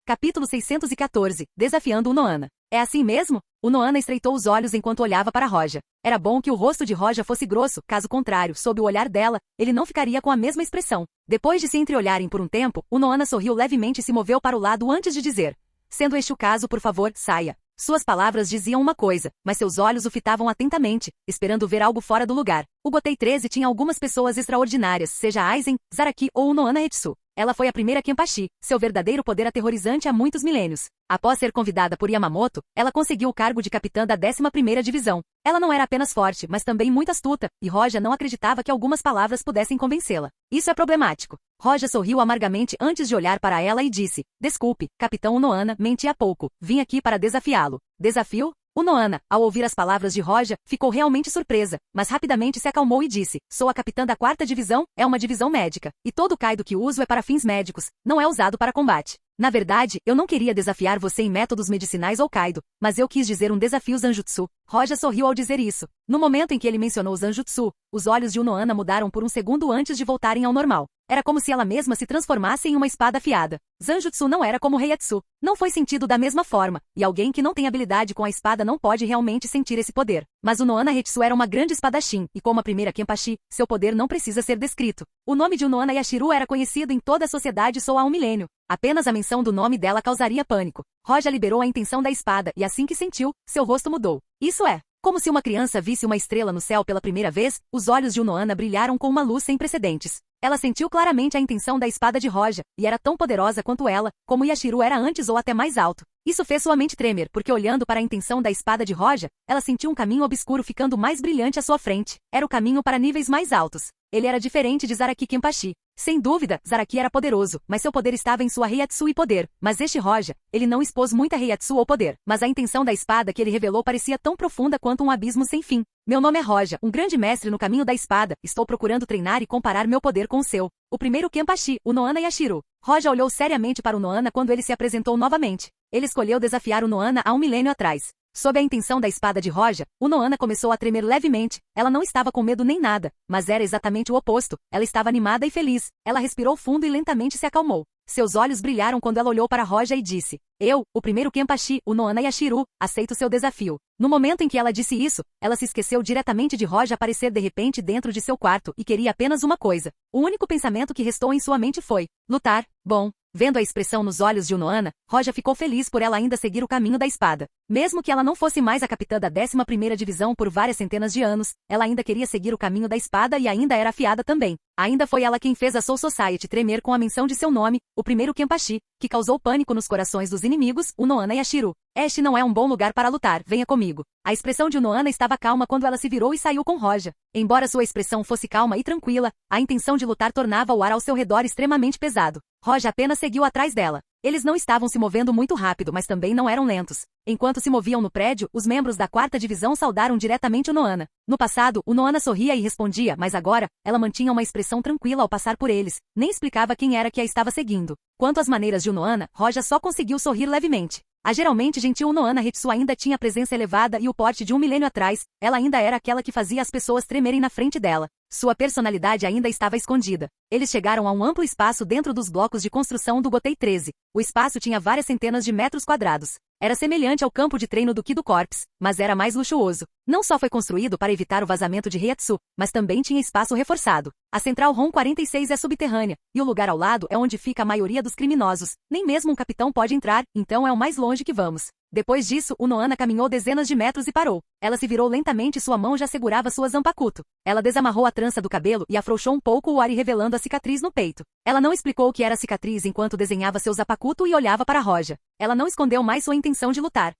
Capítulo 614, Desafiando o Noana. É assim mesmo? O Noana estreitou os olhos enquanto olhava para Roja. Era bom que o rosto de Roja fosse grosso, caso contrário, sob o olhar dela, ele não ficaria com a mesma expressão. Depois de se entreolharem por um tempo, o Noana sorriu levemente e se moveu para o lado antes de dizer: sendo este o caso, por favor, saia. Suas palavras diziam uma coisa, mas seus olhos o fitavam atentamente, esperando ver algo fora do lugar. O Gotei 13 tinha algumas pessoas extraordinárias, seja Aizen, Zaraki ou o Noana Hetsu. Ela foi a primeira Kenpachi, seu verdadeiro poder aterrorizante há muitos milênios. Após ser convidada por Yamamoto, ela conseguiu o cargo de capitã da 11ª Divisão. Ela não era apenas forte, mas também muito astuta, e Roja não acreditava que algumas palavras pudessem convencê-la. Isso é problemático. Roja sorriu amargamente antes de olhar para ela e disse: desculpe, capitão Noana, menti há pouco. Vim aqui para desafiá-lo. Desafio? O Noana, ao ouvir as palavras de Roja, ficou realmente surpresa, mas rapidamente se acalmou e disse: sou a capitã da 4ª divisão, é uma divisão médica, e todo o Kaido que uso é para fins médicos, não é usado para combate. Na verdade, eu não queria desafiar você em métodos medicinais ou Kaido, mas eu quis dizer um desafio Zanjutsu. Roja sorriu ao dizer isso. No momento em que ele mencionou Zanjutsu, os olhos de Noana mudaram por um segundo antes de voltarem ao normal. Era como se ela mesma se transformasse em uma espada afiada. Zanjutsu não era como Heiatsu. Não foi sentido da mesma forma, e alguém que não tem habilidade com a espada não pode realmente sentir esse poder. Mas o Noana Hetsu era uma grande espadachim, e como a primeira Kenpachi, seu poder não precisa ser descrito. O nome de Noana Yashiru era conhecido em toda a sociedade há um milênio. Apenas a menção do nome dela causaria pânico. Roja liberou a intenção da espada, e assim que sentiu, seu rosto mudou. Isso é como se uma criança visse uma estrela no céu pela primeira vez, os olhos de Noana brilharam com uma luz sem precedentes. Ela sentiu claramente a intenção da espada de Roja, e era tão poderosa quanto ela, como Yashiru era antes ou até mais alto. Isso fez sua mente tremer, porque olhando para a intenção da espada de Roja, ela sentiu um caminho obscuro ficando mais brilhante à sua frente. Era o caminho para níveis mais altos. Ele era diferente de Zaraki Kenpachi. Sem dúvida, Zaraki era poderoso, mas seu poder estava em sua Heiatsu e poder. Mas este Roja, ele não expôs muita Heiatsu ou poder. Mas a intenção da espada que ele revelou parecia tão profunda quanto um abismo sem fim. Meu nome é Roja, um grande mestre no caminho da espada. Estou procurando treinar e comparar meu poder com o seu. O primeiro Kenpachi, o Noana Yashiru. Roja olhou seriamente para o Noana quando ele se apresentou novamente. Ele escolheu desafiar o Noana há um milênio atrás. Sob a intenção da espada de Roja, o Noana começou a tremer levemente. Ela não estava com medo nem nada, mas era exatamente o oposto. Ela estava animada e feliz. Ela respirou fundo e lentamente se acalmou. Seus olhos brilharam quando ela olhou para Roja e disse: eu, o primeiro Kenpachi, o Noana Yashiru, aceito seu desafio. No momento em que ela disse isso, ela se esqueceu diretamente de Roja aparecer de repente dentro de seu quarto e queria apenas uma coisa. O único pensamento que restou em sua mente foi: lutar. Bom. Vendo a expressão nos olhos de Noana, Roja ficou feliz por ela ainda seguir o caminho da espada. Mesmo que ela não fosse mais a capitã da 11ª Divisão por várias centenas de anos, ela ainda queria seguir o caminho da espada e ainda era afiada também. Ainda foi ela quem fez a Soul Society tremer com a menção de seu nome, o primeiro Kenpachi, que causou pânico nos corações dos inimigos, o Noana Yashiru. Este não é um bom lugar para lutar, venha comigo. A expressão de Noana estava calma quando ela se virou e saiu com Roja. Embora sua expressão fosse calma e tranquila, a intenção de lutar tornava o ar ao seu redor extremamente pesado. Roja apenas seguiu atrás dela. Eles não estavam se movendo muito rápido, mas também não eram lentos. Enquanto se moviam no prédio, os membros da 4ª divisão saudaram diretamente o Noana. No passado, o Noana sorria e respondia, mas agora, ela mantinha uma expressão tranquila ao passar por eles. Nem explicava quem era que a estava seguindo. Quanto às maneiras de Noana, Roja só conseguiu sorrir levemente. A geralmente gentil Noana Hetsu ainda tinha presença elevada e o porte de um milênio atrás, ela ainda era aquela que fazia as pessoas tremerem na frente dela. Sua personalidade ainda estava escondida. Eles chegaram a um amplo espaço dentro dos blocos de construção do Gotei 13. O espaço tinha várias centenas de metros quadrados. Era semelhante ao campo de treino do Kido Corps, mas era mais luxuoso. Não só foi construído para evitar o vazamento de Heiatsu, mas também tinha espaço reforçado. A central ROM 46 é subterrânea, e o lugar ao lado é onde fica a maioria dos criminosos. Nem mesmo um capitão pode entrar, então é o mais longe que vamos. Depois disso, o Noana caminhou dezenas de metros e parou. Ela se virou lentamente e sua mão já segurava sua zanpakuto. Ela desamarrou a trança do cabelo e afrouxou um pouco o ar revelando a cicatriz no peito. Ela não explicou o que era a cicatriz enquanto desenhava seu zanpakuto e olhava para Roja. Ela não escondeu mais sua intenção de lutar.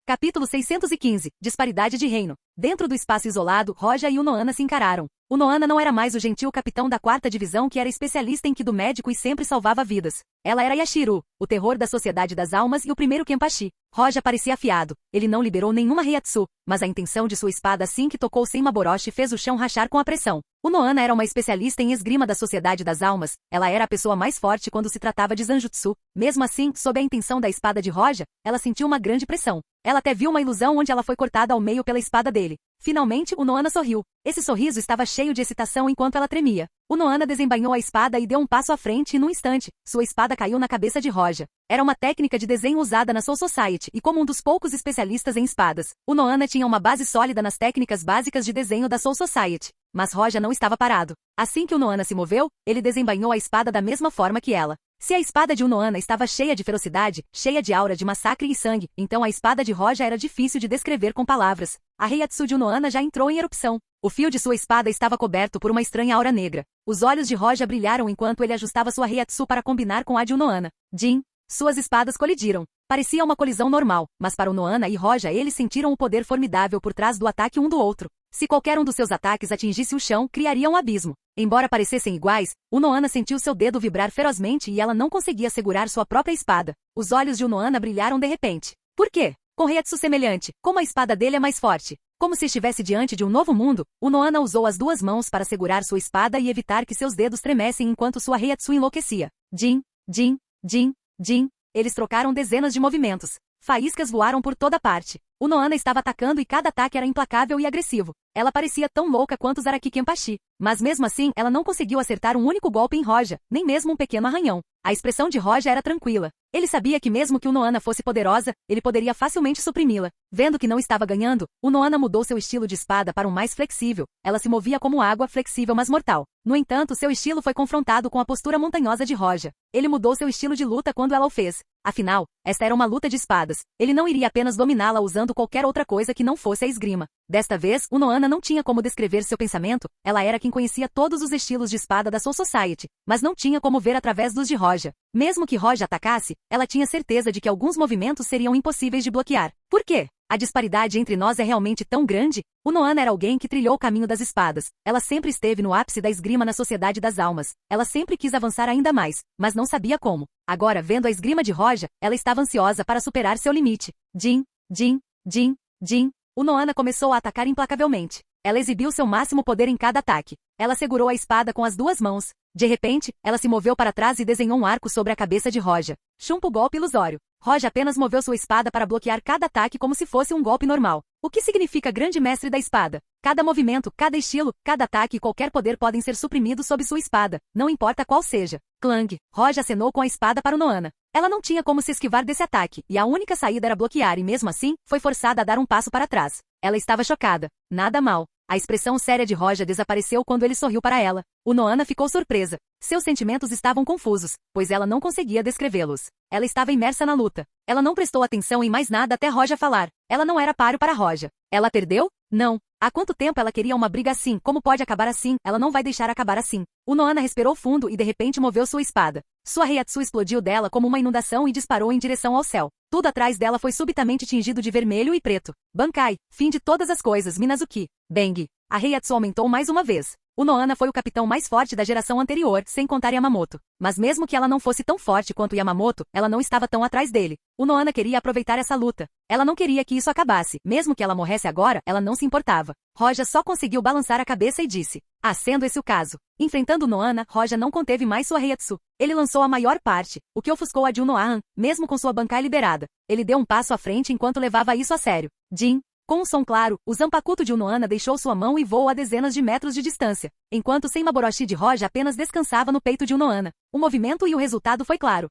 Capítulo 615, Disparidade de Reino. Dentro do espaço isolado, Roja e o Noana se encararam. O Noana não era mais o gentil capitão da 4ª divisão que era especialista em Kido médico e sempre salvava vidas. Ela era Yashiru, o terror da Sociedade das Almas e o primeiro Kenpachi. Roja parecia afiado. Ele não liberou nenhuma Heiatsu, mas a intenção de sua espada assim que tocou Senmaboroshi fez o chão rachar com a pressão. O Noana era uma especialista em esgrima da Sociedade das Almas. Ela era a pessoa mais forte quando se tratava de Zanjutsu. Mesmo assim, sob a intenção da espada de Roja, ela sentiu uma grande pressão. Ela até viu uma ilusão onde ela foi cortada ao meio pela espada dele. Finalmente, o Noana sorriu. Esse sorriso estava cheio de excitação enquanto ela tremia. O Noana desembainhou a espada e deu um passo à frente e num instante, sua espada caiu na cabeça de Roja. Era uma técnica de desenho usada na Soul Society e como um dos poucos especialistas em espadas, o Noana tinha uma base sólida nas técnicas básicas de desenho da Soul Society. Mas Roja não estava parado. Assim que o Noana se moveu, ele desembainhou a espada da mesma forma que ela. Se a espada de Noana estava cheia de ferocidade, cheia de aura de massacre e sangue, então a espada de Roja era difícil de descrever com palavras. A Heiatsu de Noana já entrou em erupção. O fio de sua espada estava coberto por uma estranha aura negra. Os olhos de Roja brilharam enquanto ele ajustava sua Heiatsu para combinar com a de Noana. Jin. Suas espadas colidiram. Parecia uma colisão normal, mas para o Noana e Roja eles sentiram o poder formidável por trás do ataque um do outro. Se qualquer um dos seus ataques atingisse o chão, criaria um abismo. Embora parecessem iguais, o Noana sentiu seu dedo vibrar ferozmente e ela não conseguia segurar sua própria espada. Os olhos de Noana brilharam de repente. Por quê? Com Heiatsu semelhante, como a espada dele é mais forte. Como se estivesse diante de um novo mundo, o Noana usou as duas mãos para segurar sua espada e evitar que seus dedos tremessem enquanto sua Heiatsu enlouquecia. Jin, Jin, Jin, Jin. Eles trocaram dezenas de movimentos. Faíscas voaram por toda parte. O Noana estava atacando e cada ataque era implacável e agressivo. Ela parecia tão louca quanto Zaraki Kenpachi. Mas mesmo assim, ela não conseguiu acertar um único golpe em Roja, nem mesmo um pequeno arranhão. A expressão de Roja era tranquila. Ele sabia que mesmo que o Noana fosse poderosa, ele poderia facilmente suprimi-la. Vendo que não estava ganhando, o Noana mudou seu estilo de espada para um mais flexível. Ela se movia como água, flexível mas mortal. No entanto, seu estilo foi confrontado com a postura montanhosa de Roja. Ele mudou seu estilo de luta quando ela o fez. Afinal, esta era uma luta de espadas. Ele não iria apenas dominá-la usando qualquer outra coisa que não fosse a esgrima. Desta vez, o Noana não tinha como descrever seu pensamento, ela era quem conhecia todos os estilos de espada da Soul Society, mas não tinha como ver através dos de Roja. Mesmo que Roja atacasse, ela tinha certeza de que alguns movimentos seriam impossíveis de bloquear. Por quê? A disparidade entre nós é realmente tão grande? O Noana era alguém que trilhou o caminho das espadas. Ela sempre esteve no ápice da esgrima na Sociedade das Almas. Ela sempre quis avançar ainda mais, mas não sabia como. Agora, vendo a esgrima de Roja, ela estava ansiosa para superar seu limite. Jin, Jin, Jin, Jin. O Noana começou a atacar implacavelmente. Ela exibiu seu máximo poder em cada ataque. Ela segurou a espada com as duas mãos. De repente, ela se moveu para trás e desenhou um arco sobre a cabeça de Roja. Chumpo golpe ilusório. Roja apenas moveu sua espada para bloquear cada ataque como se fosse um golpe normal. O que significa grande mestre da espada? Cada movimento, cada estilo, cada ataque e qualquer poder podem ser suprimidos sob sua espada, não importa qual seja. Clang. Roja acenou com a espada para o Noana. Ela não tinha como se esquivar desse ataque, e a única saída era bloquear e mesmo assim, foi forçada a dar um passo para trás. Ela estava chocada. Nada mal. A expressão séria de Roja desapareceu quando ele sorriu para ela. O Noana ficou surpresa. Seus sentimentos estavam confusos, pois ela não conseguia descrevê-los. Ela estava imersa na luta. Ela não prestou atenção em mais nada até Roja falar. Ela não era páreo para Roja. Ela perdeu? Não. Há quanto tempo ela queria uma briga assim? Como pode acabar assim? Ela não vai deixar acabar assim. O Noana respirou fundo e de repente moveu sua espada. Sua Heiatsu explodiu dela como uma inundação e disparou em direção ao céu. Tudo atrás dela foi subitamente tingido de vermelho e preto. Bankai. Fim de todas as coisas, Minazuki. Bang. A Heiatsu aumentou mais uma vez. O Noana foi o capitão mais forte da geração anterior, sem contar Yamamoto. Mas mesmo que ela não fosse tão forte quanto Yamamoto, ela não estava tão atrás dele. O Noana queria aproveitar essa luta. Ela não queria que isso acabasse. Mesmo que ela morresse agora, ela não se importava. Roja só conseguiu balançar a cabeça e disse. Sendo esse o caso. Enfrentando Noana, Roja não conteve mais sua Heiatsu. Ele lançou a maior parte, o que ofuscou a de Noaan, mesmo com sua Bankai liberada. Ele deu um passo à frente enquanto levava isso a sério. Jin. Com um som claro, o Zanpakuto de Noana deixou sua mão e voou a dezenas de metros de distância, enquanto Senmaboroshi de Roja apenas descansava no peito de Noana. O movimento e o resultado foi claro.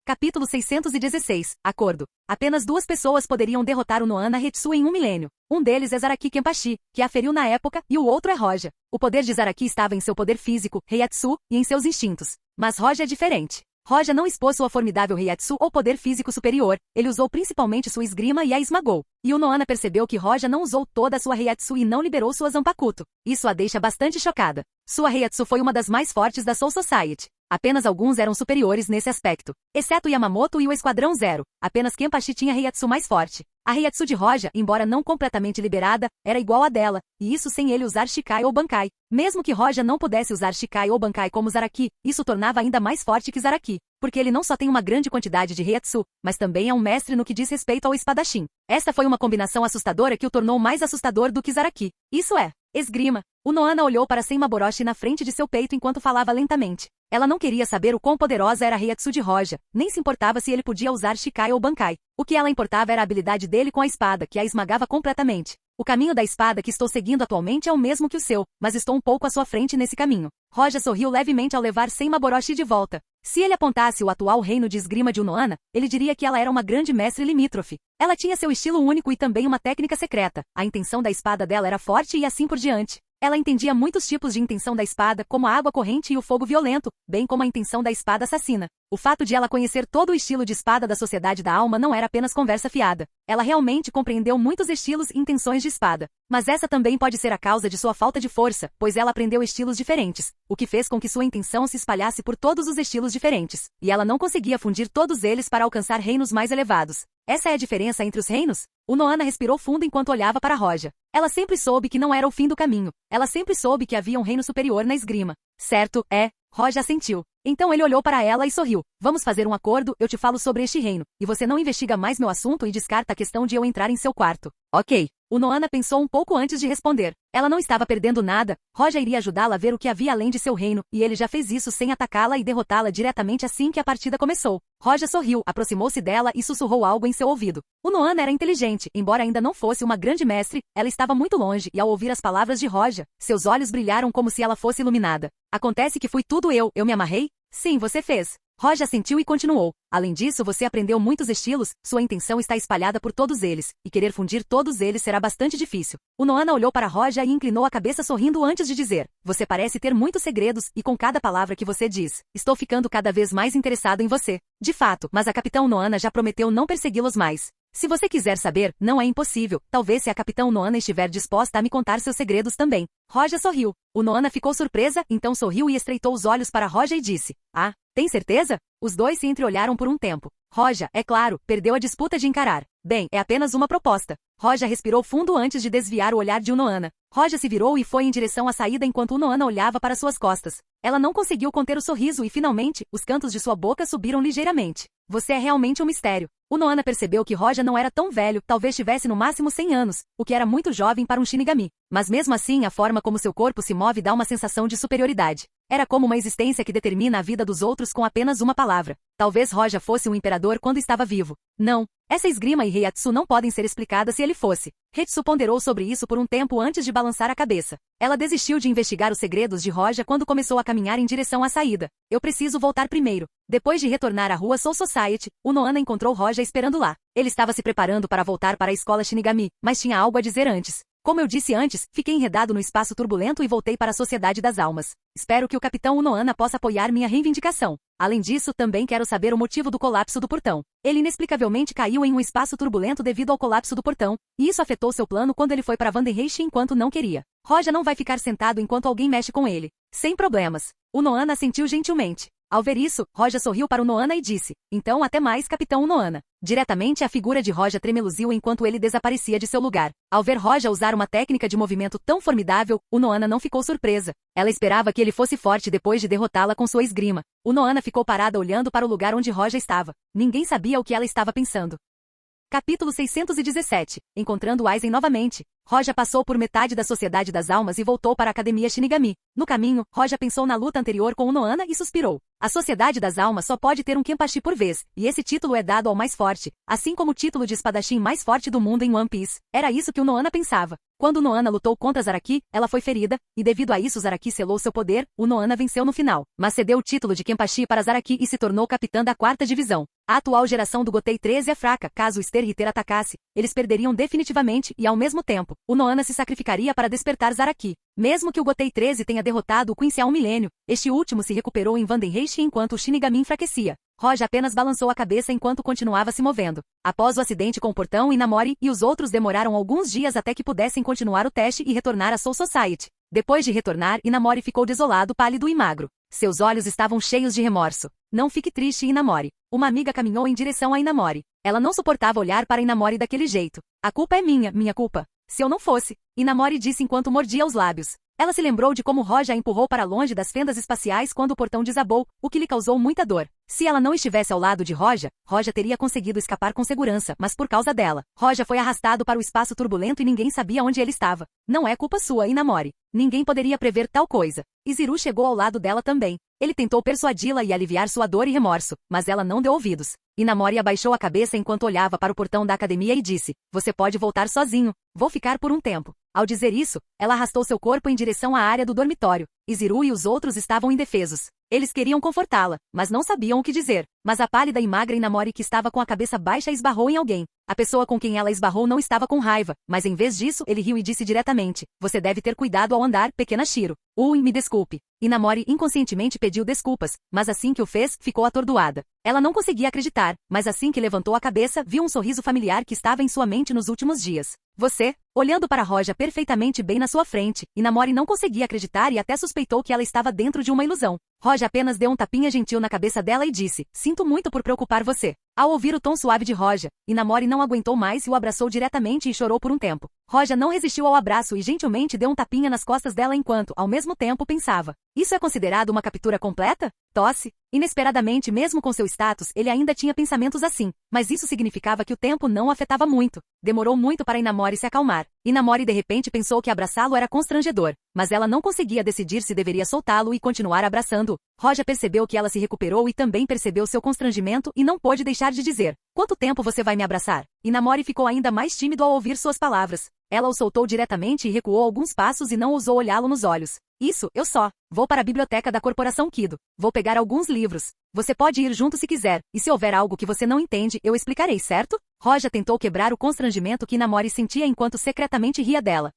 Capítulo 616. Acordo. Apenas 2 pessoas poderiam derrotar o Noana Hetsu em 1 milênio. Um deles é Zaraki Kenpachi, que a feriu na época, e o outro é Roja. O poder de Zaraki estava em seu poder físico, Heiatsu, e em seus instintos. Mas Roja é diferente. Roja não expôs sua formidável Heiatsu ou poder físico superior, ele usou principalmente sua esgrima e a esmagou. E o Noana percebeu que Roja não usou toda a sua Heiatsu e não liberou sua Zanpakuto. Isso a deixa bastante chocada. Sua Heiatsu foi uma das mais fortes da Soul Society. Apenas alguns eram superiores nesse aspecto. Exceto Yamamoto e o Esquadrão Zero. Apenas Kenpachi tinha Heiatsu mais forte. A Heiatsu de Roja, embora não completamente liberada, era igual à dela, e isso sem ele usar Shikai ou Bankai. Mesmo que Roja não pudesse usar Shikai ou Bankai como Zaraki, isso tornava ainda mais forte que Zaraki, porque ele não só tem uma grande quantidade de Heiatsu, mas também é um mestre no que diz respeito ao espadachim. Esta foi uma combinação assustadora que o tornou mais assustador do que Zaraki. Isso é, esgrima. O Noana olhou para Senmaboroshi na frente de seu peito enquanto falava lentamente. Ela não queria saber o quão poderosa era a Heiatsu de Roja, nem se importava se ele podia usar Shikai ou Bankai. O que ela importava era a habilidade dele com a espada, que a esmagava completamente. O caminho da espada que estou seguindo atualmente é o mesmo que o seu, mas estou um pouco à sua frente nesse caminho. Roja sorriu levemente ao levar Senmaboroshi de volta. Se ele apontasse o atual reino de esgrima de Unohana, ele diria que ela era uma grande mestre limítrofe. Ela tinha seu estilo único e também uma técnica secreta. A intenção da espada dela era forte e assim por diante. Ela entendia muitos tipos de intenção da espada, como a água corrente e o fogo violento, bem como a intenção da espada assassina. O fato de ela conhecer todo o estilo de espada da Sociedade da Alma não era apenas conversa fiada. Ela realmente compreendeu muitos estilos e intenções de espada. Mas essa também pode ser a causa de sua falta de força, pois ela aprendeu estilos diferentes, o que fez com que sua intenção se espalhasse por todos os estilos diferentes. E ela não conseguia fundir todos eles para alcançar reinos mais elevados. Essa é a diferença entre os reinos? Unohana respirou fundo enquanto olhava para Roja. Ela sempre soube que não era o fim do caminho. Ela sempre soube que havia um reino superior na esgrima. Certo, é. Roja assentiu. Então ele olhou para ela e sorriu. Vamos fazer um acordo, eu te falo sobre este reino, e você não investiga mais meu assunto e descarta a questão de eu entrar em seu quarto. Ok. Unohana pensou um pouco antes de responder. Ela não estava perdendo nada. Roja iria ajudá-la a ver o que havia além de seu reino, e ele já fez isso sem atacá-la e derrotá-la diretamente assim que a partida começou. Roja sorriu, aproximou-se dela e sussurrou algo em seu ouvido. Unohana era inteligente, embora ainda não fosse uma grande mestre, ela estava muito longe e ao ouvir as palavras de Roja, seus olhos brilharam como se ela fosse iluminada. Acontece que fui tudo eu me amarrei? Sim, você fez. Roja assentiu e continuou. Além disso, você aprendeu muitos estilos, sua intenção está espalhada por todos eles, e querer fundir todos eles será bastante difícil. Unohana olhou para Roja e inclinou a cabeça sorrindo antes de dizer. Você parece ter muitos segredos, e com cada palavra que você diz, estou ficando cada vez mais interessado em você. De fato, mas a Capitã Unohana já prometeu não persegui-los mais. Se você quiser saber, não é impossível. Talvez se a Capitã Unohana estiver disposta a me contar seus segredos também. Roja sorriu. Unohana ficou surpresa, então sorriu e estreitou os olhos para Roja e disse. Ah, tem certeza? Os dois se entreolharam por um tempo. Roja, é claro, perdeu a disputa de encarar. Bem, é apenas uma proposta. Roja respirou fundo antes de desviar o olhar de Unohana. Roja se virou e foi em direção à saída enquanto Unohana olhava para suas costas. Ela não conseguiu conter o sorriso e finalmente, os cantos de sua boca subiram ligeiramente. Você é realmente um mistério. Unohana percebeu que Roja não era tão velho, talvez tivesse no máximo 100 anos, o que era muito jovem para um Shinigami. Mas mesmo assim a forma como seu corpo se move dá uma sensação de superioridade. Era como uma existência que determina a vida dos outros com apenas uma palavra. Talvez Roja fosse um imperador quando estava vivo. Não. Essa esgrima e Heiatsu não podem ser explicadas se ele fosse. Hetsu ponderou sobre isso por um tempo antes de balançar a cabeça. Ela desistiu de investigar os segredos de Roja quando começou a caminhar em direção à saída. Eu preciso voltar primeiro. Depois de retornar à rua Soul Society, Unohana encontrou Roja esperando lá. Ele estava se preparando para voltar para a escola Shinigami, mas tinha algo a dizer antes. Como eu disse antes, fiquei enredado no espaço turbulento e voltei para a Sociedade das Almas. Espero que o Capitão Unohana possa apoiar minha reivindicação. Além disso, também quero saber o motivo do colapso do portão. Ele inexplicavelmente caiu em um espaço turbulento devido ao colapso do portão, e isso afetou seu plano quando ele foi para Vandenreich enquanto não queria. Roja não vai ficar sentado enquanto alguém mexe com ele. Sem problemas. Unohana assentiu gentilmente. Ao ver isso, Roja sorriu para Unohana e disse, então até mais, Capitão Unohana. Diretamente a figura de Roja tremeluziu enquanto ele desaparecia de seu lugar. Ao ver Roja usar uma técnica de movimento tão formidável, Unohana não ficou surpresa. Ela esperava que ele fosse forte depois de derrotá-la com sua esgrima. Unohana ficou parada olhando para o lugar onde Roja estava. Ninguém sabia o que ela estava pensando. Capítulo 617. Encontrando Aizen novamente. Roja passou por metade da Sociedade das Almas e voltou para a Academia Shinigami. No caminho, Roja pensou na luta anterior com Unohana e suspirou. A Sociedade das Almas só pode ter um Kenpachi por vez, e esse título é dado ao mais forte, assim como o título de espadachim mais forte do mundo em One Piece. Era isso que Unohana pensava. Quando Unohana lutou contra Zaraki, ela foi ferida, e devido a isso Zaraki selou seu poder, Unohana venceu no final, mas cedeu o título de Kenpachi para Zaraki e se tornou capitã da 4ª divisão. A atual geração do Gotei 13 é fraca, caso Ster Ritter atacasse, eles perderiam definitivamente e ao mesmo tempo, Unohana se sacrificaria para despertar Zaraki. Mesmo que o Gotei 13 tenha derrotado o Quincy há um milênio, este último se recuperou em Vandenreich enquanto o Shinigami enfraquecia. Roja apenas balançou a cabeça enquanto continuava se movendo. Após o acidente com o portão, Inamori e os outros demoraram alguns dias até que pudessem continuar o teste e retornar à Soul Society. Depois de retornar, Inamori ficou desolado, pálido e magro. Seus olhos estavam cheios de remorso. Não fique triste, Inamori. Uma amiga caminhou em direção a Inamori. Ela não suportava olhar para Inamori daquele jeito. A culpa é minha culpa. Se eu não fosse, Inamori disse enquanto mordia os lábios. Ela se lembrou de como Roja a empurrou para longe das fendas espaciais quando o portão desabou, o que lhe causou muita dor. Se ela não estivesse ao lado de Roja, Roja teria conseguido escapar com segurança, mas por causa dela, Roja foi arrastado para o espaço turbulento e ninguém sabia onde ele estava. Não é culpa sua, Inamori. Ninguém poderia prever tal coisa. Iziru chegou ao lado dela também. Ele tentou persuadi-la e aliviar sua dor e remorso, mas ela não deu ouvidos. Inamori abaixou a cabeça enquanto olhava para o portão da academia e disse, você pode voltar sozinho, vou ficar por um tempo. Ao dizer isso, ela arrastou seu corpo em direção à área do dormitório. Iziru e os outros estavam indefesos. Eles queriam confortá-la, mas não sabiam o que dizer. Mas a pálida e magra Inamori que estava com a cabeça baixa esbarrou em alguém. A pessoa com quem ela esbarrou não estava com raiva, mas em vez disso, ele riu e disse diretamente, você deve ter cuidado ao andar, pequena Shiro. Me desculpe. Inamori inconscientemente pediu desculpas, mas assim que o fez, ficou atordoada. Ela não conseguia acreditar, mas assim que levantou a cabeça, viu um sorriso familiar que estava em sua mente nos últimos dias. Você, olhando para Roja perfeitamente bem na sua frente, Inamori não conseguia acreditar e até suspeitou que ela estava dentro de uma ilusão. Roja apenas deu um tapinha gentil na cabeça dela e disse, sinto muito por preocupar você. Ao ouvir o tom suave de Roja, Inamori não aguentou mais e o abraçou diretamente e chorou por um tempo. Roja não resistiu ao abraço e gentilmente deu um tapinha nas costas dela enquanto, ao mesmo tempo, pensava. Isso é considerado uma captura completa? Tosse. Inesperadamente, mesmo com seu status, ele ainda tinha pensamentos assim, mas isso significava que o tempo não o afetava muito. Demorou muito para Inamori se acalmar. Inamori de repente pensou que abraçá-lo era constrangedor, mas ela não conseguia decidir se deveria soltá-lo e continuar abraçando-o. Roja percebeu que ela se recuperou e também percebeu seu constrangimento e não pôde deixar de dizer, quanto tempo você vai me abraçar? Inamori ficou ainda mais tímido ao ouvir suas palavras. Ela o soltou diretamente e recuou alguns passos e não ousou olhá-lo nos olhos. Isso, eu só. Vou para a biblioteca da Corporação Kido. Vou pegar alguns livros. Você pode ir junto se quiser, e se houver algo que você não entende, eu explicarei, certo? Roja tentou quebrar o constrangimento que Inamori sentia enquanto secretamente ria dela.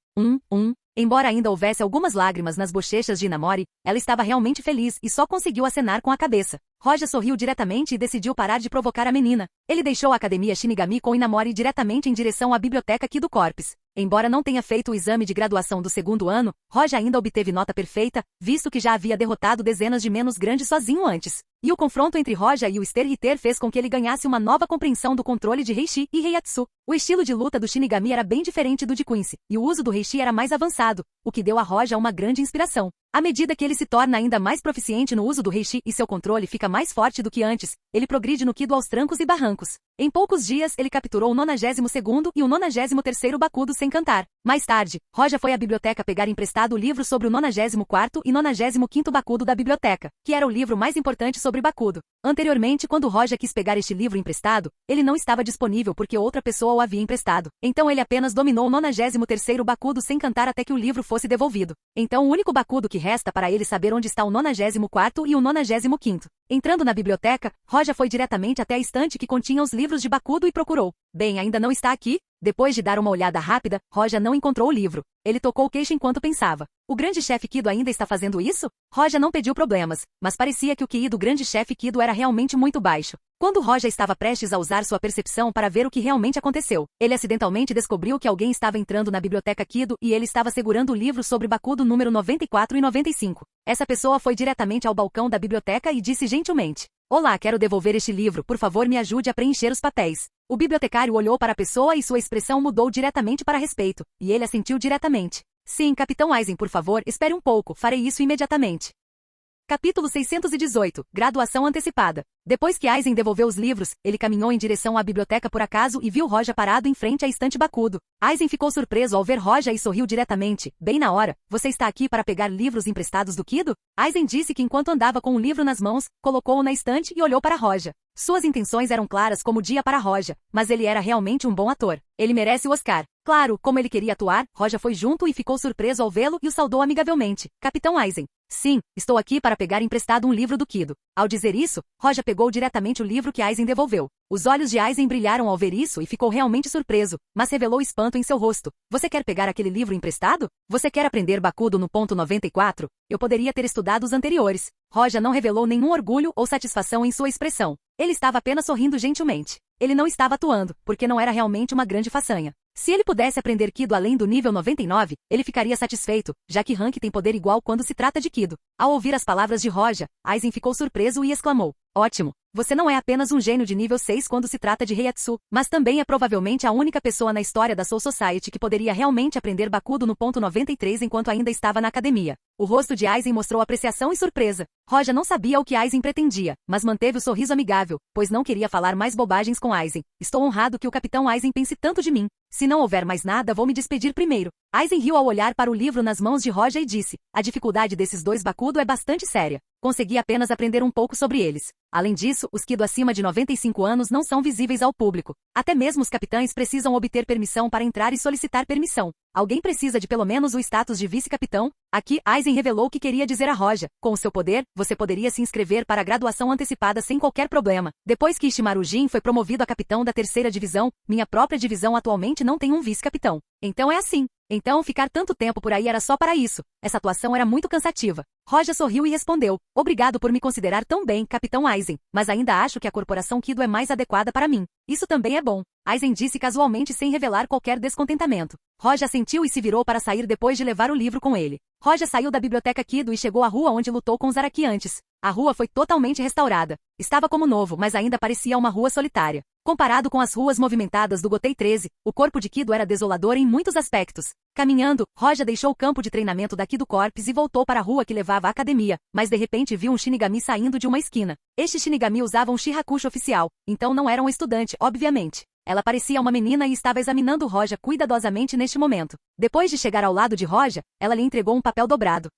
Embora ainda houvesse algumas lágrimas nas bochechas de Inamori, ela estava realmente feliz e só conseguiu acenar com a cabeça. Roja sorriu diretamente e decidiu parar de provocar a menina. Ele deixou a academia Shinigami com Inamori diretamente em direção à biblioteca Kido Corps. Embora não tenha feito o exame de graduação do segundo ano, Roja ainda obteve nota perfeita, visto que já havia derrotado dezenas de menos grandes sozinho antes. E o confronto entre Roja e o Ster Ritter fez com que ele ganhasse uma nova compreensão do controle de Reishi e Reiatsu. O estilo de luta do Shinigami era bem diferente do de Quincy, e o uso do Reishi era mais avançado, o que deu a Roja uma grande inspiração. À medida que ele se torna ainda mais proficiente no uso do Reishi e seu controle fica mais forte do que antes, ele progride no Kido aos trancos e barrancos. Em poucos dias, ele capturou o 92º e o 93º Bakudo sem cantar. Mais tarde, Roja foi à biblioteca pegar emprestado o livro sobre o 94º e 95º Bakudo da biblioteca, que era o livro mais importante sobre Bakudo. Anteriormente, quando Roja quis pegar este livro emprestado, ele não estava disponível porque outra pessoa o havia emprestado. Então ele apenas dominou o 93º Bakudo sem cantar até que o livro fosse devolvido. Então o único Bakudo que resta para ele saber onde está o 94º e o 95º. Entrando na biblioteca, Roja foi diretamente até a estante que continha os livros de Bakudo e procurou. Bem, ainda não está aqui? Depois de dar uma olhada rápida, Roja não encontrou o livro. Ele tocou o queixo enquanto pensava. O grande chefe Kido ainda está fazendo isso? Roja não pediu problemas, mas parecia que o QI do grande chefe Kido era realmente muito baixo. Quando Roja estava prestes a usar sua percepção para ver o que realmente aconteceu, ele acidentalmente descobriu que alguém estava entrando na biblioteca Kido e ele estava segurando o livro sobre Bakudo número 94 e 95. Essa pessoa foi diretamente ao balcão da biblioteca e disse gentilmente, olá, quero devolver este livro, por favor me ajude a preencher os papéis. O bibliotecário olhou para a pessoa e sua expressão mudou diretamente para respeito, e ele assentiu diretamente. Sim, Capitão Aizen, por favor, espere um pouco, farei isso imediatamente. Capítulo 618, Graduação Antecipada. Depois que Aizen devolveu os livros, ele caminhou em direção à biblioteca por acaso e viu Roja parado em frente à estante Bakudo. Aizen ficou surpreso ao ver Roja e sorriu diretamente. Bem na hora, você está aqui para pegar livros emprestados do Kido? Aizen disse que enquanto andava com o livro nas mãos, colocou-o na estante e olhou para Roja. Suas intenções eram claras como o dia para Roja, mas ele era realmente um bom ator. Ele merece o Oscar. Claro, como ele queria atuar, Roja foi junto e ficou surpreso ao vê-lo e o saudou amigavelmente. Capitão Aizen. Sim, estou aqui para pegar emprestado um livro do Kido. Ao dizer isso, Roja pegou diretamente o livro que Aizen devolveu. Os olhos de Aizen brilharam ao ver isso e ficou realmente surpreso, mas revelou espanto em seu rosto. Você quer pegar aquele livro emprestado? Você quer aprender Bakudo no ponto 94? Eu poderia ter estudado os anteriores. Roja não revelou nenhum orgulho ou satisfação em sua expressão. Ele estava apenas sorrindo gentilmente. Ele não estava atuando, porque não era realmente uma grande façanha. Se ele pudesse aprender Kido além do nível 99, ele ficaria satisfeito, já que Rank tem poder igual quando se trata de Kido. Ao ouvir as palavras de Roja, Aizen ficou surpreso e exclamou, ótimo, você não é apenas um gênio de nível 6 quando se trata de Reiatsu, mas também é provavelmente a única pessoa na história da Soul Society que poderia realmente aprender Bakudo no ponto 93 enquanto ainda estava na academia. O rosto de Aizen mostrou apreciação e surpresa. Roja não sabia o que Aizen pretendia, mas manteve o sorriso amigável, pois não queria falar mais bobagens com Aizen. Estou honrado que o Capitão Aizen pense tanto de mim. Se não houver mais nada, vou me despedir primeiro. Aizen riu ao olhar para o livro nas mãos de Roja e disse: a dificuldade desses dois Bakudo é bastante séria. Consegui apenas aprender um pouco sobre eles. Além disso, os Kido acima de 95 anos não são visíveis ao público. Até mesmo os capitães precisam obter permissão para entrar e solicitar permissão. Alguém precisa de pelo menos o status de vice-capitão? Aqui, Aizen revelou o que queria dizer a Roja. Com o seu poder, você poderia se inscrever para a graduação antecipada sem qualquer problema. Depois que Ishimaru Jin foi promovido a capitão da terceira divisão, minha própria divisão atualmente não tem um vice-capitão. Então é assim. Então ficar tanto tempo por aí era só para isso. Essa atuação era muito cansativa. Roja sorriu e respondeu: obrigado por me considerar tão bem, Capitão Aizen, mas ainda acho que a corporação Kido é mais adequada para mim. Isso também é bom. Aizen disse casualmente sem revelar qualquer descontentamento. Roja assentiu e se virou para sair depois de levar o livro com ele. Roja saiu da biblioteca Kido e chegou à rua onde lutou com os Araki antes. A rua foi totalmente restaurada. Estava como novo, mas ainda parecia uma rua solitária. Comparado com as ruas movimentadas do Gotei 13, o corpo de Kido era desolador em muitos aspectos. Caminhando, Roja deixou o campo de treinamento da Kido Corps e voltou para a rua que levava à academia, mas de repente viu um Shinigami saindo de uma esquina. Este Shinigami usava um Shirakushi oficial, então não era um estudante, obviamente. Ela parecia uma menina e estava examinando Roja cuidadosamente neste momento. Depois de chegar ao lado de Roja, ela lhe entregou um papel dobrado.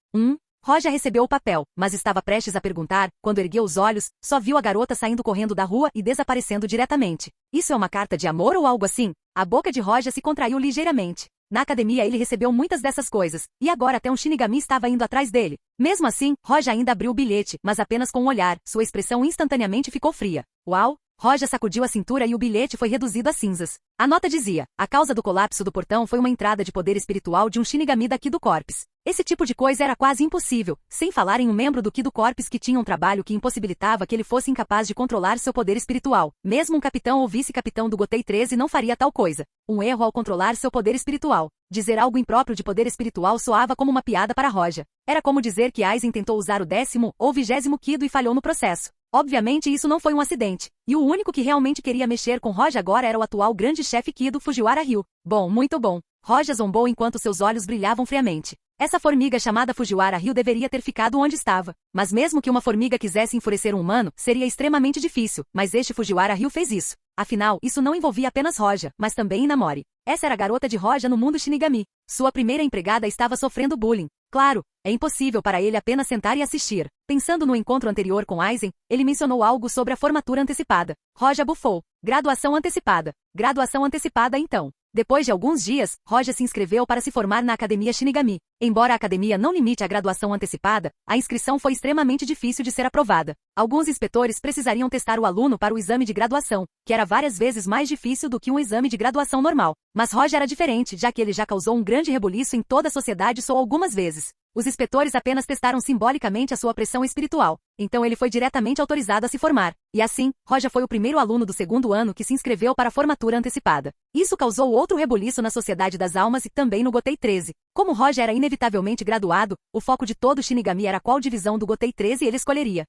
Roja recebeu o papel, mas estava prestes a perguntar, quando ergueu os olhos, só viu a garota saindo correndo da rua e desaparecendo diretamente. Isso é uma carta de amor ou algo assim? A boca de Roja se contraiu ligeiramente. Na academia ele recebeu muitas dessas coisas, e agora até um Shinigami estava indo atrás dele. Mesmo assim, Roja ainda abriu o bilhete, mas apenas com um olhar, sua expressão instantaneamente ficou fria. Uau! Roja sacudiu a cintura e o bilhete foi reduzido a cinzas. A nota dizia: a causa do colapso do portão foi uma entrada de poder espiritual de um Shinigami da Kido Corps. Esse tipo de coisa era quase impossível, sem falar em um membro do Kido Corps que tinha um trabalho que impossibilitava que ele fosse incapaz de controlar seu poder espiritual. Mesmo um capitão ou vice-capitão do Gotei 13 não faria tal coisa. Um erro ao controlar seu poder espiritual. Dizer algo impróprio de poder espiritual soava como uma piada para Roja. Era como dizer que Aizen tentou usar o 10º ou 20º Kido e falhou no processo. Obviamente isso não foi um acidente, e o único que realmente queria mexer com Roja agora era o atual grande chefe Kido Fujiwara Ryu. Bom, muito bom. Roja zombou enquanto seus olhos brilhavam friamente. Essa formiga chamada Fujiwara Ryu deveria ter ficado onde estava. Mas mesmo que uma formiga quisesse enfurecer um humano, seria extremamente difícil, mas este Fujiwara Ryu fez isso. Afinal, isso não envolvia apenas Roja, mas também Inamori. Essa era a garota de Roja no mundo Shinigami. Sua primeira empregada estava sofrendo bullying. Claro, é impossível para ele apenas sentar e assistir. Pensando no encontro anterior com Aizen, ele mencionou algo sobre a formatura antecipada. Roja bufou. Graduação antecipada. Graduação antecipada então. Depois de alguns dias, Roja se inscreveu para se formar na Academia Shinigami. Embora a academia não limite a graduação antecipada, a inscrição foi extremamente difícil de ser aprovada. Alguns inspetores precisariam testar o aluno para o exame de graduação, que era várias vezes mais difícil do que um exame de graduação normal. Mas Roja era diferente, já que ele já causou um grande rebuliço em toda a sociedade só algumas vezes. Os inspetores apenas testaram simbolicamente a sua pressão espiritual, então ele foi diretamente autorizado a se formar. E assim, Roja foi o primeiro aluno do segundo ano que se inscreveu para a formatura antecipada. Isso causou outro rebuliço na Sociedade das Almas e também no Gotei 13. Como Roja era inevitavelmente graduado, o foco de todo Shinigami era qual divisão do Gotei 13 ele escolheria.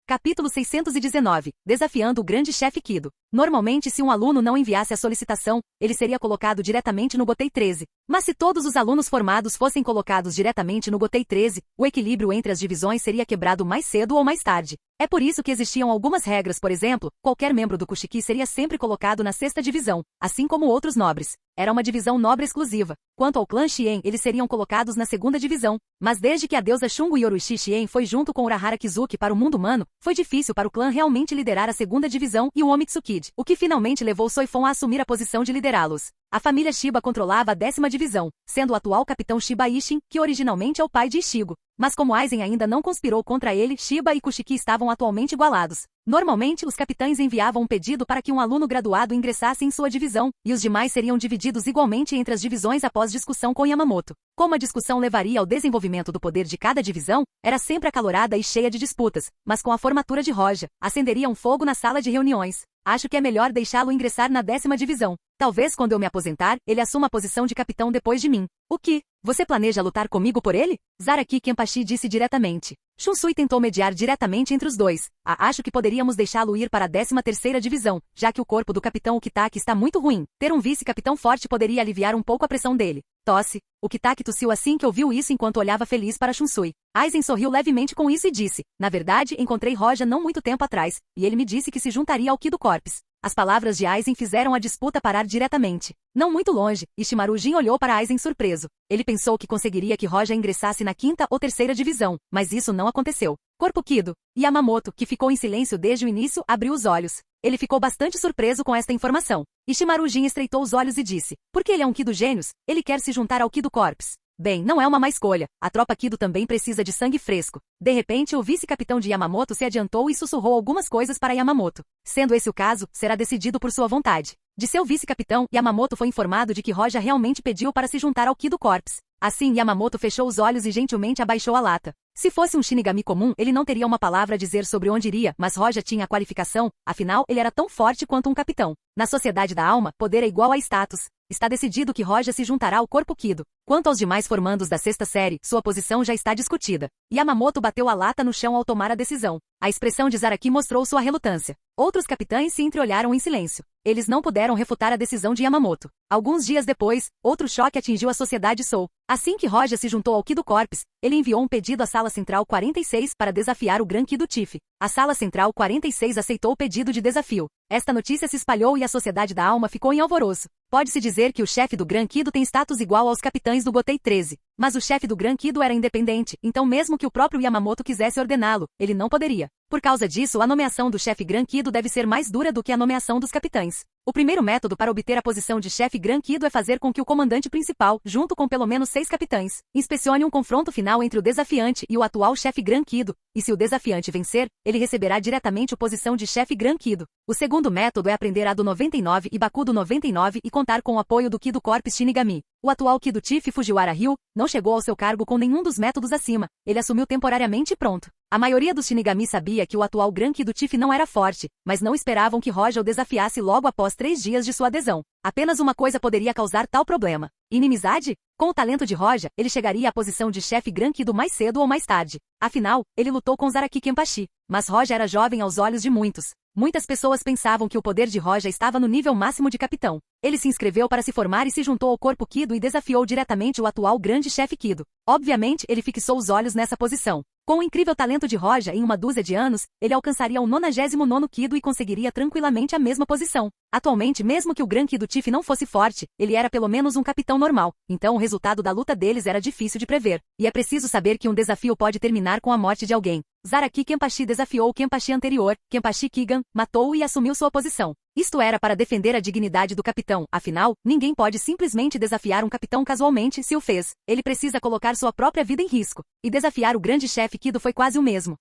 Capítulo 619. Desafiando o grande chefe Kido. Normalmente, se um aluno não enviasse a solicitação, ele seria colocado diretamente no Gotei 13. Mas se todos os alunos formados fossem colocados diretamente no Gotei 13, o equilíbrio entre as divisões seria quebrado mais cedo ou mais tarde. É por isso que existiam algumas regras, por exemplo, qualquer membro do Kushiki seria sempre colocado na sexta divisão, assim como outros nobres. Era uma divisão nobre exclusiva. Quanto ao clã Shien, eles seriam colocados na segunda divisão. Mas desde que a deusa Shungo Yoruichi Shien foi junto com Urahara Kizuki para o mundo humano, foi difícil para o clã realmente liderar a segunda divisão e o Omitsu Kid, o que finalmente levou Soifon a assumir a posição de liderá-los. A família Shiba controlava a 10ª divisão, sendo o atual capitão Shiba Ishin, que originalmente é o pai de Ishigo. Mas como Aizen ainda não conspirou contra ele, Shiba e Kushiki estavam atualmente igualados. Normalmente, os capitães enviavam um pedido para que um aluno graduado ingressasse em sua divisão, e os demais seriam divididos igualmente entre as divisões após discussão com Yamamoto. Como a discussão levaria ao desenvolvimento do poder de cada divisão, era sempre acalorada e cheia de disputas, mas com a formatura de Roja, acenderia um fogo na sala de reuniões. Acho que é melhor deixá-lo ingressar na 10ª divisão. Talvez quando eu me aposentar, ele assuma a posição de capitão depois de mim. O que? Você planeja lutar comigo por ele? Zaraki Kenpachi disse diretamente. Shunsui tentou mediar diretamente entre os dois. Acho que poderíamos deixá-lo ir para a 13ª divisão, já que o corpo do capitão Ukitake está muito ruim. Ter um vice-capitão forte poderia aliviar um pouco a pressão dele. Tosse. O Kitaki tossiu assim que ouviu isso enquanto olhava feliz para Shunsui. Aizen sorriu levemente com isso e disse, na verdade, encontrei Roja não muito tempo atrás, e ele me disse que se juntaria ao Kido Corps. As palavras de Aizen fizeram a disputa parar diretamente. Não muito longe, Ishimaru Jin olhou para Aizen surpreso. Ele pensou que conseguiria que Roja ingressasse na 5ª ou 3ª divisão, mas isso não aconteceu. Corpo Kido. Yamamoto, que ficou em silêncio desde o início, abriu os olhos. Ele ficou bastante surpreso com esta informação. Ishimaru Jin estreitou os olhos e disse, porque ele é um Kido Gênios, ele quer se juntar ao Kido Corps. Bem, não é uma má escolha. A tropa Kido também precisa de sangue fresco. De repente, o vice-capitão de Yamamoto se adiantou e sussurrou algumas coisas para Yamamoto. Sendo esse o caso, será decidido por sua vontade. De seu vice-capitão, Yamamoto foi informado de que Roja realmente pediu para se juntar ao Kido Corps. Assim, Yamamoto fechou os olhos e gentilmente abaixou a lata. Se fosse um Shinigami comum, ele não teria uma palavra a dizer sobre onde iria, mas Roja tinha a qualificação, afinal, ele era tão forte quanto um capitão. Na sociedade da alma, poder é igual a status. Está decidido que Roja se juntará ao corpo Kido. Quanto aos demais formandos da 6ª série, sua posição já está discutida. Yamamoto bateu a lata no chão ao tomar a decisão. A expressão de Zaraki mostrou sua relutância. Outros capitães se entreolharam em silêncio. Eles não puderam refutar a decisão de Yamamoto. Alguns dias depois, outro choque atingiu a sociedade Soul. Assim que Roja se juntou ao Kido Corps, ele enviou um pedido à Sala Central 46 para desafiar o Gran Kido Chief. A Sala Central 46 aceitou o pedido de desafio. Esta notícia se espalhou e a Sociedade da Alma ficou em alvoroço. Pode-se dizer que o chefe do Gran Kido tem status igual aos capitães do Gotei 13. Mas o chefe do Gran Kido era independente, então mesmo que o próprio Yamamoto quisesse ordená-lo, ele não poderia. Por causa disso, a nomeação do chefe Gran Kido deve ser mais dura do que a nomeação dos capitães. O primeiro método para obter a posição de chefe Gran Kido é fazer com que o comandante principal, junto com pelo menos 6 capitães, inspecione um confronto final entre o desafiante e o atual chefe Gran Kido, e se o desafiante vencer, ele receberá diretamente a posição de chefe Gran Kido. O segundo método é aprender Ado 99 e Bakudo 99 e contar com o apoio do Kido Corps Shinigami. O atual Kido Chief Fujiwara Ryu não chegou ao seu cargo com nenhum dos métodos acima, ele assumiu temporariamente e pronto. A maioria dos Shinigami sabia que o atual Gran Kido Chief não era forte, mas não esperavam que Roja o desafiasse logo após 3 dias de sua adesão. Apenas uma coisa poderia causar tal problema. Inimizade? Com o talento de Roja, ele chegaria à posição de chefe Gran Kido mais cedo ou mais tarde. Afinal, ele lutou com Zaraki Kenpachi. Mas Roja era jovem aos olhos de muitos. Muitas pessoas pensavam que o poder de Roja estava no nível máximo de capitão. Ele se inscreveu para se formar e se juntou ao corpo Kido e desafiou diretamente o atual grande chefe Kido. Obviamente, ele fixou os olhos nessa posição. Com o incrível talento de Roja, em uma dúzia de anos, ele alcançaria o 99º Kido e conseguiria tranquilamente a mesma posição. Atualmente, mesmo que o Gran Kido Chief não fosse forte, ele era pelo menos um capitão normal, então o resultado da luta deles era difícil de prever. E é preciso saber que um desafio pode terminar com a morte de alguém. Zaraki Kenpachi desafiou o Kenpachi anterior, Kenpachi Kigan, matou-o e assumiu sua posição. Isto era para defender a dignidade do capitão, afinal, ninguém pode simplesmente desafiar um capitão casualmente se o fez. Ele precisa colocar sua própria vida em risco. E desafiar o grande chefe Kido foi quase o mesmo.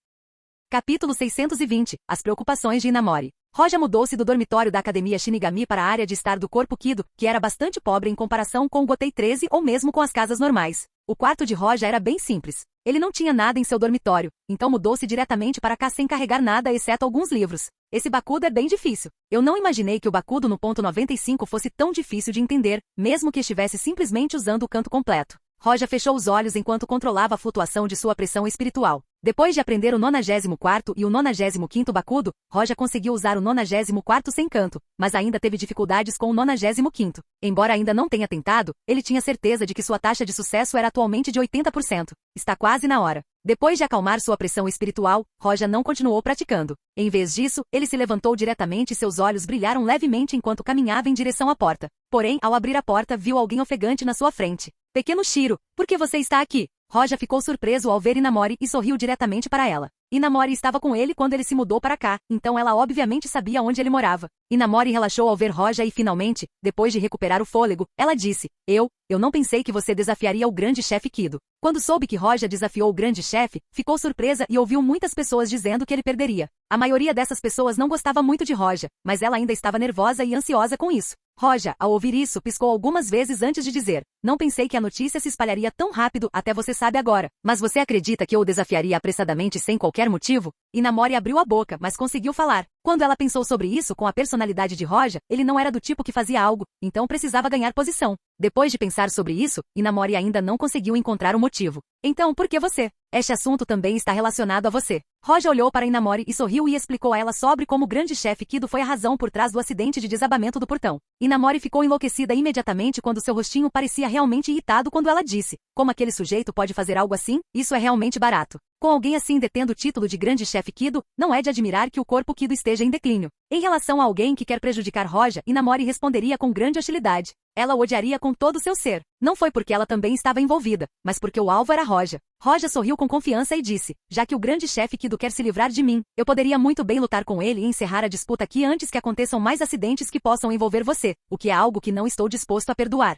Capítulo 620. As preocupações de Inamori. Roja mudou-se do dormitório da Academia Shinigami para a área de estar do corpo Kido, que era bastante pobre em comparação com o Gotei 13 ou mesmo com as casas normais. O quarto de Roja era bem simples. Ele não tinha nada em seu dormitório, então mudou-se diretamente para cá sem carregar nada exceto alguns livros. Esse Bakudo é bem difícil. Eu não imaginei que o Bakudo no ponto 95 fosse tão difícil de entender, mesmo que estivesse simplesmente usando o canto completo. Roja fechou os olhos enquanto controlava a flutuação de sua pressão espiritual. Depois de aprender o 94º e o 95º Bakudo, Roja conseguiu usar o 94º sem canto, mas ainda teve dificuldades com o 95º. Embora ainda não tenha tentado, ele tinha certeza de que sua taxa de sucesso era atualmente de 80%. Está quase na hora. Depois de acalmar sua pressão espiritual, Roja não continuou praticando. Em vez disso, ele se levantou diretamente e seus olhos brilharam levemente enquanto caminhava em direção à porta. Porém, ao abrir a porta, viu alguém ofegante na sua frente. Pequeno Shiro, por que você está aqui? Roja ficou surpreso ao ver Inamori e sorriu diretamente para ela. Inamori estava com ele quando ele se mudou para cá, então ela obviamente sabia onde ele morava. Inamori relaxou ao ver Roja e finalmente, depois de recuperar o fôlego, ela disse, eu não pensei que você desafiaria o grande chefe Kido. Quando soube que Roja desafiou o grande chefe, ficou surpresa e ouviu muitas pessoas dizendo que ele perderia. A maioria dessas pessoas não gostava muito de Roja, mas ela ainda estava nervosa e ansiosa com isso. Roja, ao ouvir isso, piscou algumas vezes antes de dizer, não pensei que a notícia se espalharia tão rápido, até você sabe agora. Mas você acredita que eu o desafiaria apressadamente sem qualquer motivo? Inamori abriu a boca, mas conseguiu falar. Quando ela pensou sobre isso com a personalidade de Roja, ele não era do tipo que fazia algo, então precisava ganhar posição. Depois de pensar sobre isso, Inamori ainda não conseguiu encontrar o motivo. Então, por que você? Este assunto também está relacionado a você. Roja olhou para Inamori e sorriu e explicou a ela sobre como o grande chefe Kido foi a razão por trás do acidente de desabamento do portão. Inamori ficou enlouquecida imediatamente quando seu rostinho parecia realmente irritado quando ela disse: como aquele sujeito pode fazer algo assim? Isso é realmente barato. Com alguém assim detendo o título de grande chefe Kido, não é de admirar que o corpo Kido esteja em declínio. Em relação a alguém que quer prejudicar Roja, Inamori responderia com grande hostilidade. Ela o odiaria com todo o seu ser. Não foi porque ela também estava envolvida, mas porque o alvo era Roja. Roja sorriu com confiança e disse: já que o grande chefe Kido quer se livrar de mim, eu poderia muito bem lutar com ele e encerrar a disputa aqui antes que aconteçam mais acidentes que possam envolver você, o que é algo que não estou disposto a perdoar.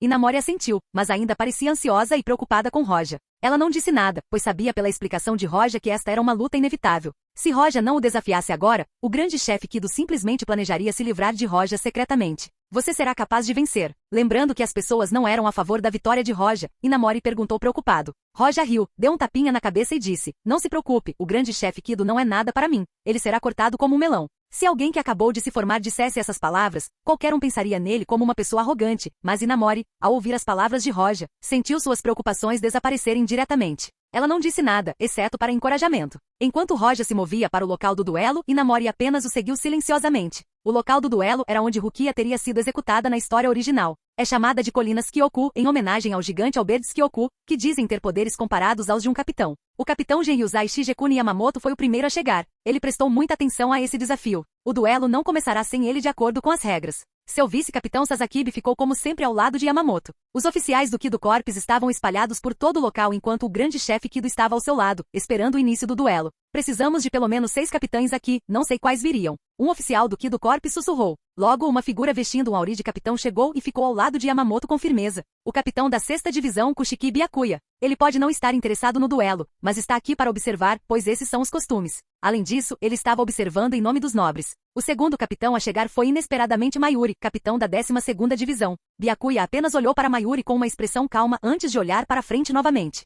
Inamori assentiu, mas ainda parecia ansiosa e preocupada com Roja. Ela não disse nada, pois sabia pela explicação de Roja que esta era uma luta inevitável. Se Roja não o desafiasse agora, o grande chefe Kido simplesmente planejaria se livrar de Roja secretamente. Você será capaz de vencer. Lembrando que as pessoas não eram a favor da vitória de Roja, Inamori perguntou preocupado. Roja riu, deu um tapinha na cabeça e disse: não se preocupe, o grande chefe Kido não é nada para mim. Ele será cortado como um melão. Se alguém que acabou de se formar dissesse essas palavras, qualquer um pensaria nele como uma pessoa arrogante, mas Inamori, ao ouvir as palavras de Roja, sentiu suas preocupações desaparecerem diretamente. Ela não disse nada, exceto para encorajamento. Enquanto Roja se movia para o local do duelo, Inamori apenas o seguiu silenciosamente. O local do duelo era onde Rukia teria sido executada na história original. É chamada de Colinas Kyoku, em homenagem ao gigante Alberdes Kyoku, que dizem ter poderes comparados aos de um capitão. O capitão Genryuzai Shigekuni Yamamoto foi o primeiro a chegar. Ele prestou muita atenção a esse desafio. O duelo não começará sem ele de acordo com as regras. Seu vice-capitão Sasakibe ficou como sempre ao lado de Yamamoto. Os oficiais do Kido Corps estavam espalhados por todo o local enquanto o grande chefe Kido estava ao seu lado, esperando o início do duelo. Precisamos de pelo menos 6 capitães aqui, não sei quais viriam. Um oficial do Kido Corps sussurrou. Logo, uma figura vestindo um auri de capitão chegou e ficou ao lado de Yamamoto com firmeza. O capitão da 6ª divisão Kushiki Byakuya. Ele pode não estar interessado no duelo, mas está aqui para observar, pois esses são os costumes. Além disso, ele estava observando em nome dos nobres. O segundo capitão a chegar foi inesperadamente Mayuri, capitão da 12ª divisão. Byakuya apenas olhou para Mayuri com uma expressão calma antes de olhar para frente novamente.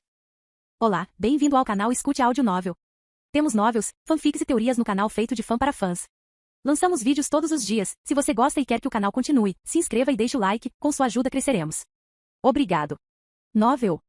Olá, bem-vindo ao canal Escute Áudio Novel. Temos novels, fanfics e teorias no canal feito de fã para fãs. Lançamos vídeos todos os dias. Se você gosta e quer que o canal continue, se inscreva e deixe o like, com sua ajuda cresceremos. Obrigado. Novel.